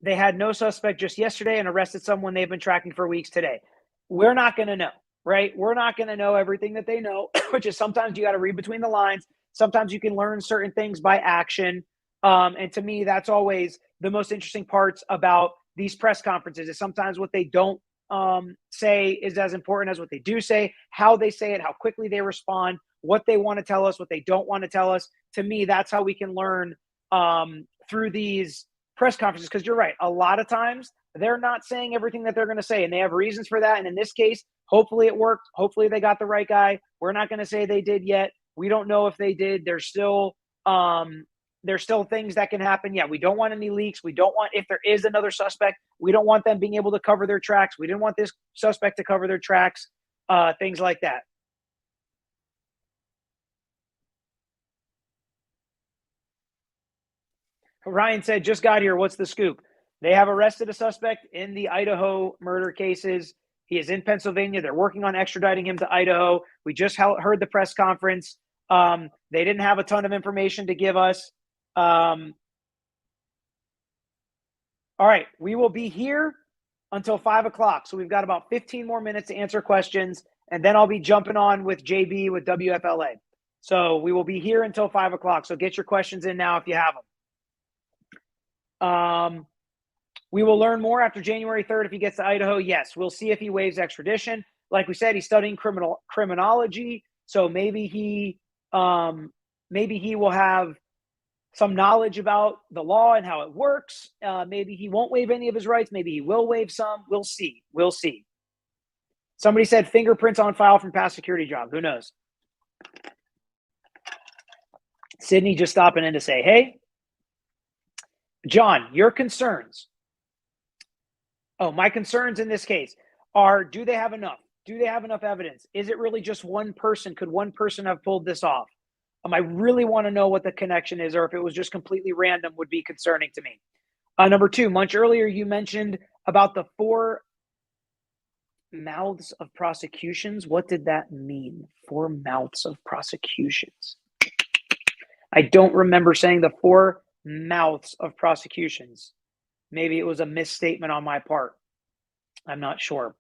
they had no suspect just yesterday and arrested someone they've been tracking for weeks today. We're not going to know, right? We're not going to know everything that they know, which is sometimes you got to read between the lines. Sometimes you can learn certain things by action. And to me, that's always the most interesting parts about these press conferences is sometimes what they don't say is as important as what they do say, how they say it, how quickly they respond, what they want to tell us, what they don't want to tell us. To me, that's how we can learn through these press conferences, because you're right. A lot of times they're not saying everything that they're going to say, and they have reasons for that. And in this case, hopefully it worked. Hopefully they got the right guy. We're not going to say they did yet. We don't know if they did. There's still things that can happen. Yeah, we don't want any leaks. We don't want, if there is another suspect, we don't want them being able to cover their tracks. We didn't want this suspect to cover their tracks, things like that. Ryan said, just got here. What's the scoop? They have arrested a suspect in the Idaho murder cases. He is in Pennsylvania. They're working on extraditing him to Idaho. We just heard the press conference. They didn't have a ton of information to give us. All right, we will be here until 5 o'clock. So we've got about 15 more minutes to answer questions, and then I'll be jumping on with JB with WFLA. So we will be here until 5 o'clock. So get your questions in now if you have them. We will learn more after January 3rd if he gets to Idaho. Yes, we'll see if he waives extradition. Like we said, he's studying criminology, so maybe he will have some knowledge about the law and how it works. Maybe he won't waive any of his rights. Maybe he will waive some. We'll see. We'll see. Somebody said fingerprints on file from past security job. Who knows? Sydney just stopping in to say, hey. John, your concerns. Oh, my concerns in this case are, do they have enough? Do they have enough evidence? Is it really just one person? Could one person have pulled this off? I really want to know what the connection is, or if it was just completely random would be concerning to me. Number two, much earlier you mentioned about the 4 mouths of prosecutions. What did that mean? 4 mouths of prosecutions. I don't remember saying the 4 mouths of prosecutions. Maybe it was a misstatement on my part. I'm not sure.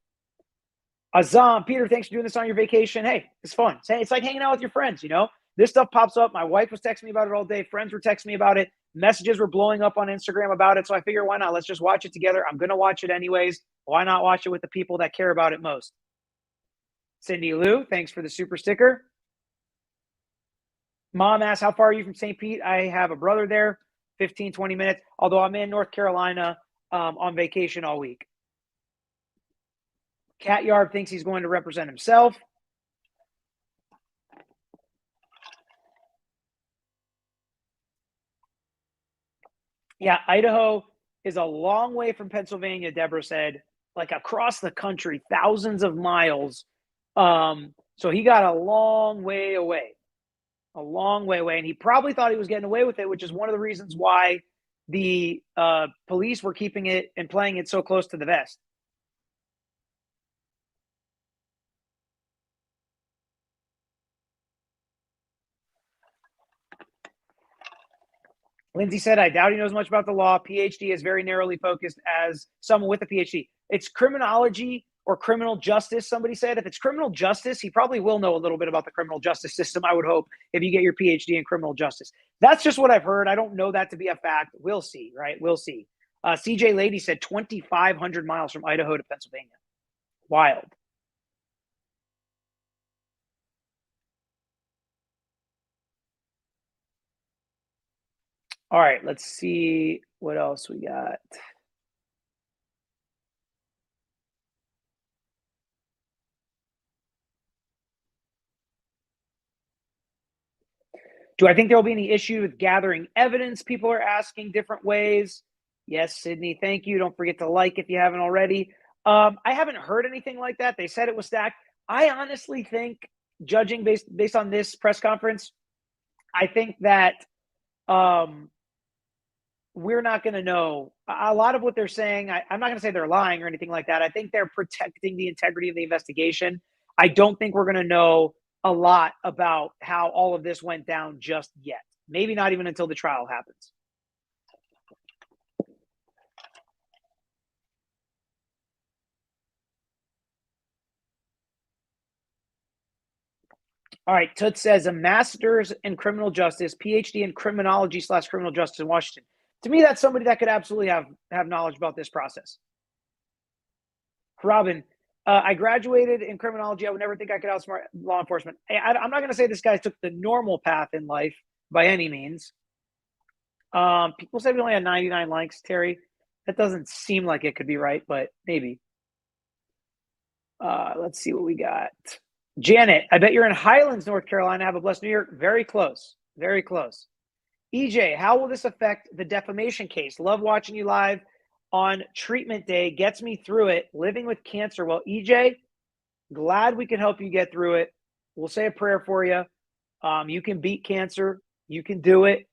Azam, Peter, thanks for doing this on your vacation. Hey, it's fun. It's like hanging out with your friends, you know? This stuff pops up. My wife was texting me about it all day. Friends were texting me about it. Messages were blowing up on Instagram about it. So I figure, why not? Let's just watch it together. I'm going to watch it anyways. Why not watch it with the people that care about it most? Cindy Lou, thanks for the super sticker. Mom asks, how far are you from St. Pete? I have a brother there, 15, 20 minutes, although I'm in North Carolina on vacation all week. Cat Yard thinks he's going to represent himself. Yeah, Idaho is a long way from Pennsylvania, Deborah said, like across the country, thousands of miles. So he got a long way away. A long way away. And he probably thought he was getting away with it, which is one of the reasons why the police were keeping it and playing it so close to the vest. Lindsay said, I doubt he knows much about the law. PhD is very narrowly focused as someone with a PhD. It's criminology or criminal justice, somebody said. If it's criminal justice, he probably will know a little bit about the criminal justice system, I would hope, if you get your PhD in criminal justice. That's just what I've heard. I don't know that to be a fact. We'll see, right? We'll see. CJ Lady said 2,500 miles from Idaho to Pennsylvania. Wild. All right, let's see what else we got. Do I think there will be any issue with gathering evidence? People are asking different ways. Yes, Sydney, thank you. Don't forget to like if you haven't already. I haven't heard anything like that. They said it was stacked. I honestly think, judging based on this press conference, I think that we're not going to know. A lot of what they're saying, I'm not going to say they're lying or anything like that. I think they're protecting the integrity of the investigation. I don't think we're going to know a lot about how all of this went down just yet. Maybe not even until the trial happens. All right, Toots says a master's in criminal justice, PhD in criminology/criminal justice in Washington. To me, that's somebody that could absolutely have knowledge about this process. Robin, I graduated in criminology. I would never think I could outsmart law enforcement. I'm not going to say this guy took the normal path in life by any means. People say we only had 99 likes, Terry. That doesn't seem like it could be right, but maybe. Let's see what we got. Janet, I bet you're in Highlands, North Carolina. Have a blessed New Year. Very close. Very close. EJ, how will this affect the defamation case? Love watching you live on treatment day. Gets me through it. Living with cancer. Well, EJ, glad we can help you get through it. We'll say a prayer for you. You can beat cancer. You can do it.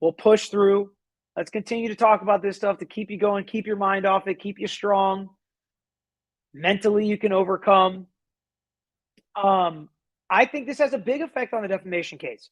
We'll push through. Let's continue to talk about this stuff to keep you going, keep your mind off it, keep you strong. Mentally, you can overcome. I think this has a big effect on the defamation case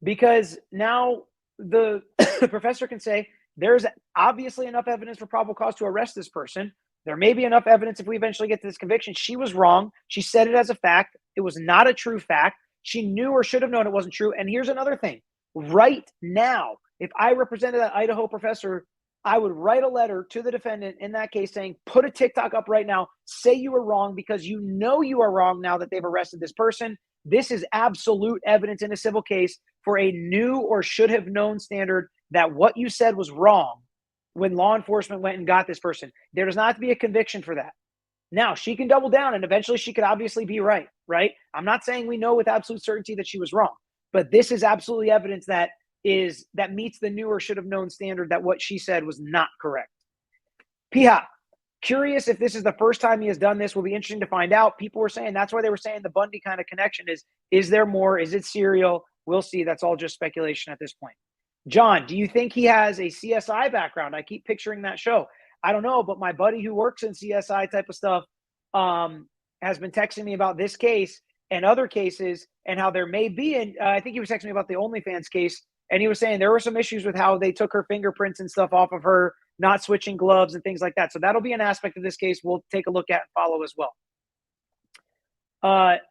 because now the professor can say there's obviously enough evidence for probable cause to arrest this person. There may be enough evidence if we eventually get to this conviction. She was wrong. She said it as a fact. It was not a true fact. She knew or should have known it wasn't true. And here's another thing. Right now, if I represented that Idaho professor, I would write a letter to the defendant in that case saying, put a TikTok up right now, say you were wrong because you know you are wrong now that they've arrested this person. This is absolute evidence in a civil case for a new or should have known standard that what you said was wrong when law enforcement went and got this person. There does not have to be a conviction for that. Now, she can double down and eventually she could obviously be right, right? I'm not saying we know with absolute certainty that she was wrong, but this is absolutely evidence that meets the new or should have known standard that what she said was not correct. Piha, curious if this is the first time he has done this. Will be interesting to find out. People were saying that's why they were saying the Bundy kind of connection is there more? Is it serial? We'll see. That's all just speculation at this point. John, do you think he has a CSI background? I keep picturing that show. I don't know, but my buddy who works in CSI type of stuff has been texting me about this case and other cases and how there may be, and I think he was texting me about the OnlyFans case, and he was saying there were some issues with how they took her fingerprints and stuff off of her, not switching gloves and things like that. So that'll be an aspect of this case we'll take a look at and follow as well.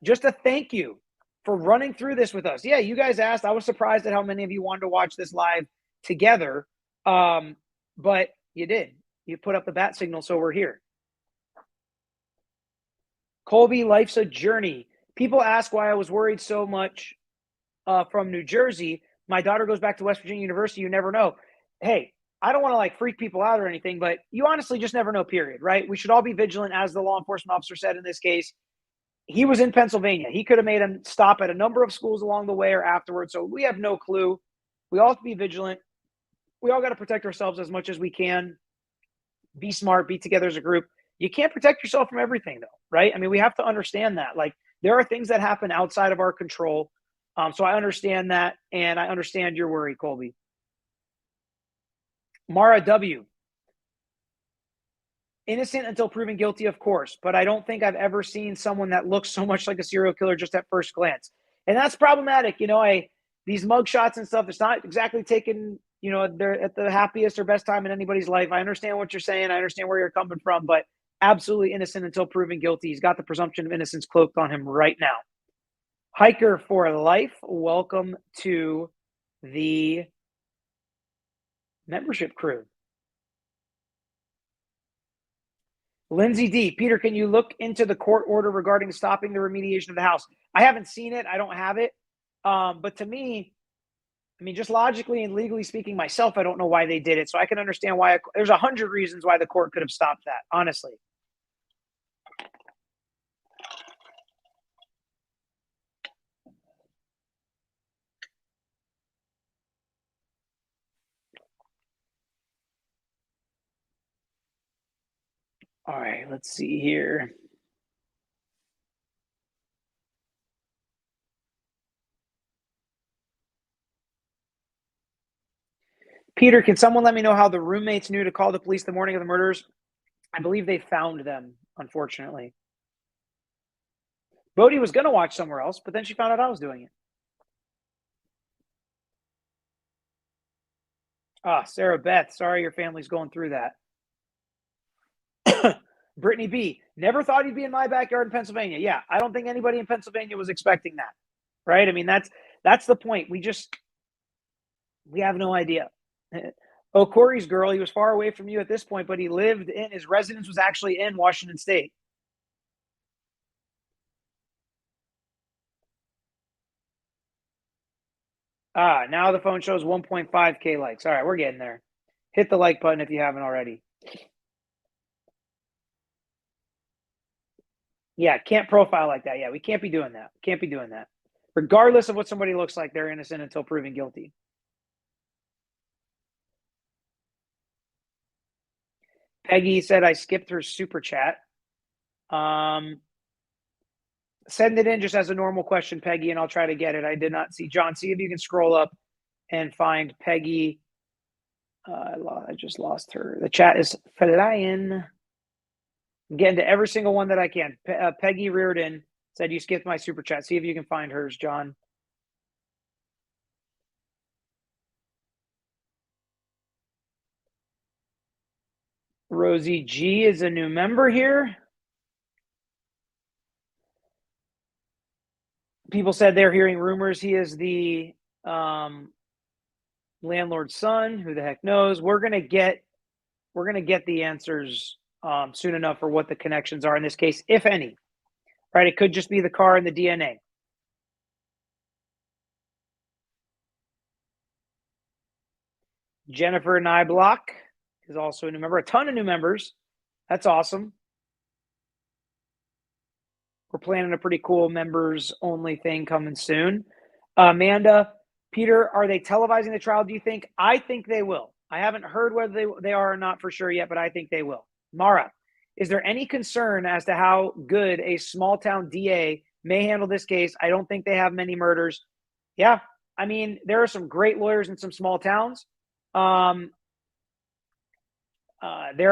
Just a thank you for running through this with us. Yeah, you guys asked. I was surprised at how many of you wanted to watch this live together, but you did. You put up the bat signal, so we're here. Colby, life's a journey. People ask why I was worried so much from New Jersey. My daughter goes back to West Virginia University. You never know. Hey, I don't want to like freak people out or anything, but you honestly just never know, period, right? We should all be vigilant, as the law enforcement officer said in this case. He was in Pennsylvania. He could have made him stop at a number of schools along the way or afterwards. So we have no clue. We all have to be vigilant. We all got to protect ourselves as much as we can. Be smart, be together as a group. You can't protect yourself from everything though, right? I mean, we have to understand that. Like there are things that happen outside of our control. So I understand that, and I understand your worry, Colby. Mara W. Innocent until proven guilty, of course, but I don't think I've ever seen someone that looks so much like a serial killer just at first glance. And that's problematic. You know, these mug shots and stuff, it's not exactly taken, you know, they're at the happiest or best time in anybody's life. I understand what you're saying. I understand where you're coming from, but absolutely innocent until proven guilty. He's got the presumption of innocence cloaked on him right now. Hiker for life, welcome to the membership crew. Lindsay D. Peter, can you look into the court order regarding stopping the remediation of the house? I haven't seen it. I don't have it. But to me, I mean, just logically and legally speaking myself, I don't know why they did it. So I can understand why. There's 100 reasons why the court could have stopped that, honestly. All right, let's see here. Peter, can someone let me know how the roommates knew to call the police the morning of the murders? I believe they found them, unfortunately. Bodie was going to watch somewhere else, but then she found out I was doing it. Sarah Beth, sorry your family's going through that. Brittany B, never thought he'd be in my backyard in Pennsylvania. Yeah, I don't think anybody in Pennsylvania was expecting that. right? I mean, that's the point. We have no idea. Oh, Corey's girl, he was far away from you at this point, but he lived in, his residence was actually in Washington State. Now the phone shows 1.5K likes. All right, we're getting there. Hit the like button if you haven't already. Yeah, can't profile like that. Yeah, we can't be doing that. Can't be doing that. Regardless of what somebody looks like, they're innocent until proven guilty. Peggy said I skipped her super chat. Send it in just as a normal question, Peggy, and I'll try to get it. I did not see. John, see if you can scroll up and find Peggy. I just lost her. The chat is flying. I'm getting to every single one that I can. Peggy Reardon said you skipped my super chat. See if you can find hers, John. Rosie G is a new member here. People said they're hearing rumors he is the landlord's son. Who the heck knows? We're gonna get the answers soon enough for what the connections are in this case, if any. Right? It could just be the car and the DNA. Jennifer Nyblock is also a new member. A ton of new members. That's awesome. We're planning a pretty cool members only thing coming soon. Amanda, Peter, are they televising the trial, do you think? I think they will. I haven't heard whether they are or not for sure yet, but I think they will. Mara, is there any concern as to how good a small town DA may handle this case? I don't think they have many murders. Yeah, I mean, there are some great lawyers in some small towns. There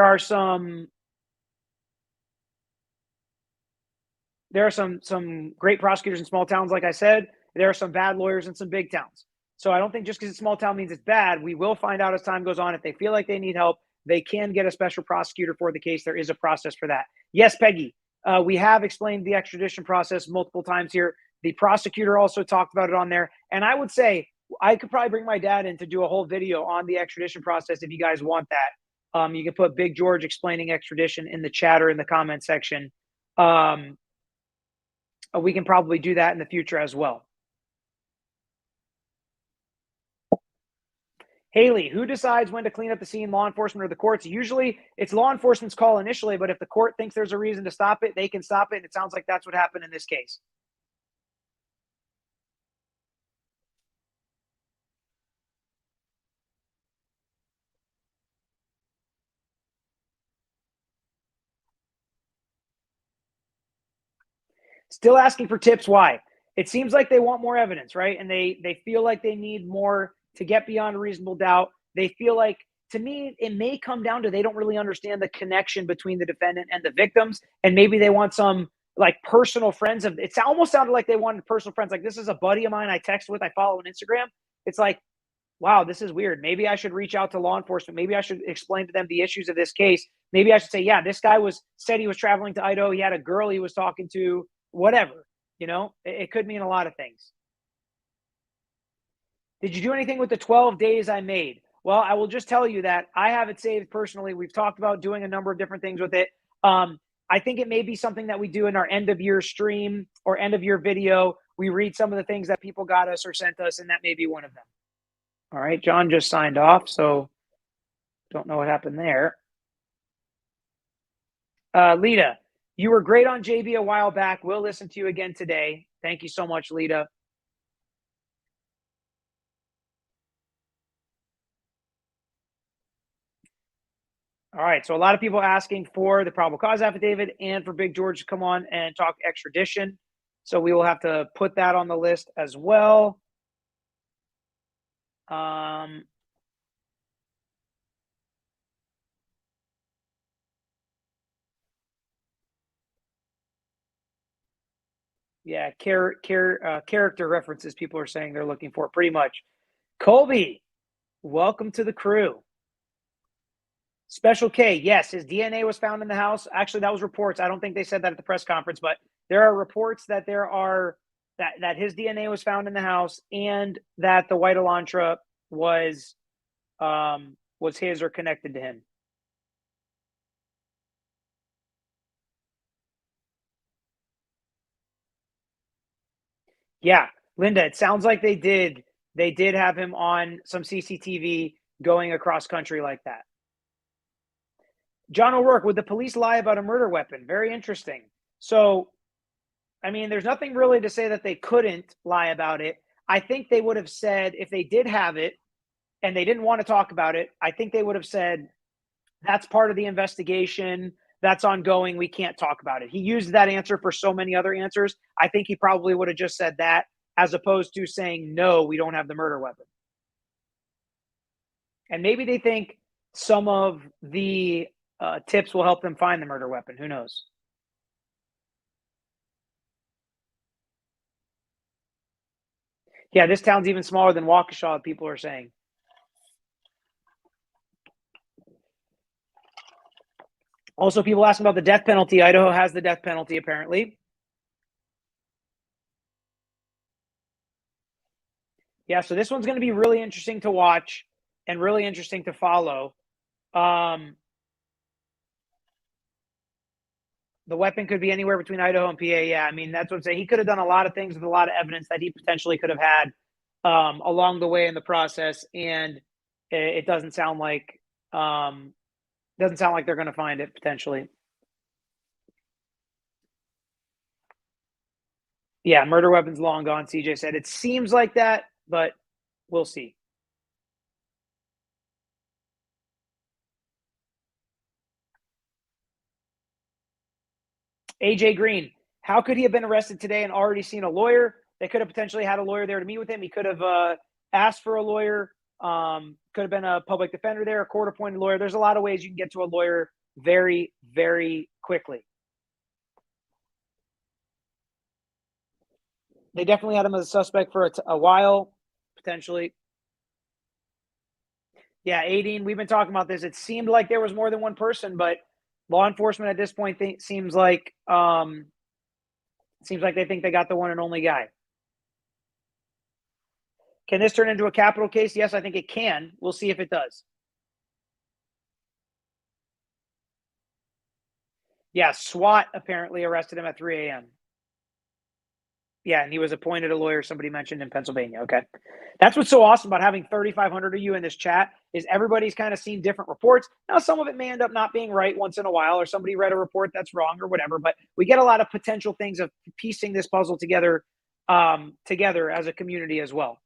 are some great prosecutors in small towns, like I said. There are some bad lawyers in some big towns. So I don't think just because it's small town means it's bad. We will find out as time goes on. If they feel like they need help, they can get a special prosecutor for the case. There is a process for that. Yes, Peggy, we have explained the extradition process multiple times here. The prosecutor also talked about it on there. And I would say I could probably bring my dad in to do a whole video on the extradition process if you guys want that. You can put Big George explaining extradition in the chat or in the comment section. We can probably do that in the future as well. Haley, who decides when to clean up the scene, law enforcement or the courts? Usually it's law enforcement's call initially, but if the court thinks there's a reason to stop it, they can stop it. And it sounds like that's what happened in this case. Still asking for tips. Why? It seems like they want more evidence, right? And they feel like they need more to get beyond a reasonable doubt. They feel like, to me, it may come down to they don't really understand the connection between the defendant and the victims. And maybe they want some like personal friends of, it's almost sounded like they wanted personal friends. Like, this is a buddy of mine I text with, I follow on Instagram. It's like, wow, this is weird. Maybe I should reach out to law enforcement. Maybe I should explain to them the issues of this case. Maybe I should say, yeah, this guy said he was traveling to Idaho. He had a girl he was talking to, whatever. You know, it could mean a lot of things. Did you do anything with the 12 days I made? Well, I will just tell you that I have it saved personally. We've talked about doing a number of different things with it. I think it may be something that we do in our end of year stream or end of year video. We read some of the things that people got us or sent us, and that may be one of them. All right, John just signed off, so don't know what happened there. Lita, you were great on JB a while back. We'll listen to you again today. Thank you so much, Lita. All right, so a lot of people asking for the probable cause affidavit and for Big George to come on and talk extradition. So we will have to put that on the list as well. Yeah, character references people are saying they're looking for, pretty much. Colby, welcome to the crew. Special K, yes, his DNA was found in the house. Actually, that was reports. I don't think they said that at the press conference, but there are reports that there are that his DNA was found in the house, and that the white Elantra was his or connected to him. Yeah, Linda, it sounds like they did have him on some CCTV going across country like that. John O'Rourke, would the police lie about a murder weapon? Very interesting. So, I mean, there's nothing really to say that they couldn't lie about it. I think they would have said, if they did have it and they didn't want to talk about it, I think they would have said, that's part of the investigation. That's ongoing. We can't talk about it. He used that answer for so many other answers. I think he probably would have just said that, as opposed to saying, no, we don't have the murder weapon. And maybe they think some of the tips will help them find the murder weapon. Who knows? Yeah, this town's even smaller than Waukesha, people are saying. Also, people asking about the death penalty. Idaho has the death penalty, apparently. Yeah, so this one's going to be really interesting to watch and really interesting to follow. The weapon could be anywhere between Idaho and PA. Yeah, I mean, that's what I'm saying. He could have done a lot of things with a lot of evidence that he potentially could have had along the way in the process, and it doesn't sound like they're going to find it potentially. Yeah, murder weapon's long gone, CJ said. It seems like that, but we'll see. AJ Green, how could he have been arrested today and already seen a lawyer? They could have potentially had a lawyer there to meet with him. He could have asked for a lawyer. Could have been a public defender there, a court-appointed lawyer. There's a lot of ways you can get to a lawyer very, very quickly. They definitely had him as a suspect for a while, potentially. Yeah, Aideen, we've been talking about this. It seemed like there was more than one person, but law enforcement at this point seems like they think they got the one and only guy. Can this turn into a capital case? Yes, I think it can. We'll see if it does. Yeah, SWAT apparently arrested him at 3 a.m. Yeah, and he was appointed a lawyer, somebody mentioned, in Pennsylvania. Okay. That's what's so awesome about having 3,500 of you in this chat is everybody's kind of seen different reports. Now, some of it may end up not being right once in a while, or somebody read a report that's wrong or whatever, but we get a lot of potential things of piecing this puzzle together as a community as well.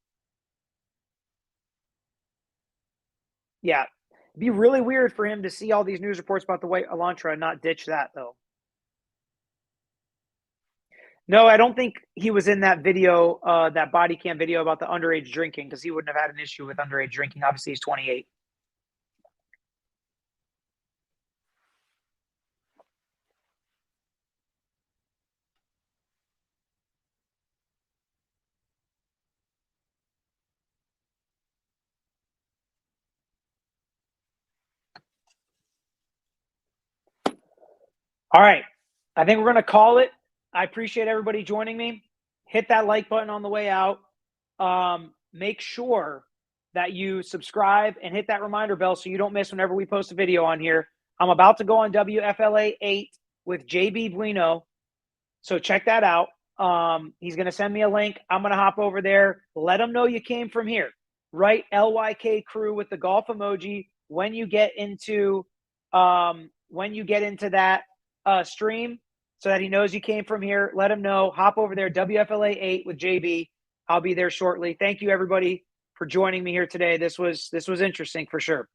Yeah. It'd be really weird for him to see all these news reports about the white Elantra and not ditch that, though. No, I don't think he was in that video, that body cam video about the underage drinking, because he wouldn't have had an issue with underage drinking. Obviously, he's 28. All right. I think we're going to call it. I appreciate everybody joining me. Hit that like button on the way out. Make sure that you subscribe and hit that reminder bell so you don't miss whenever we post a video on here. I'm about to go on WFLA 8 with JB Bueno. So check that out. He's going to send me a link. I'm going to hop over there. Let him know you came from here. Write LYK crew with the golf emoji when you get into that stream, so that he knows you came from here. Let him know. Hop over there, WFLA 8 with JB. I'll be there shortly. Thank you, everybody, for joining me here today. This was interesting for sure.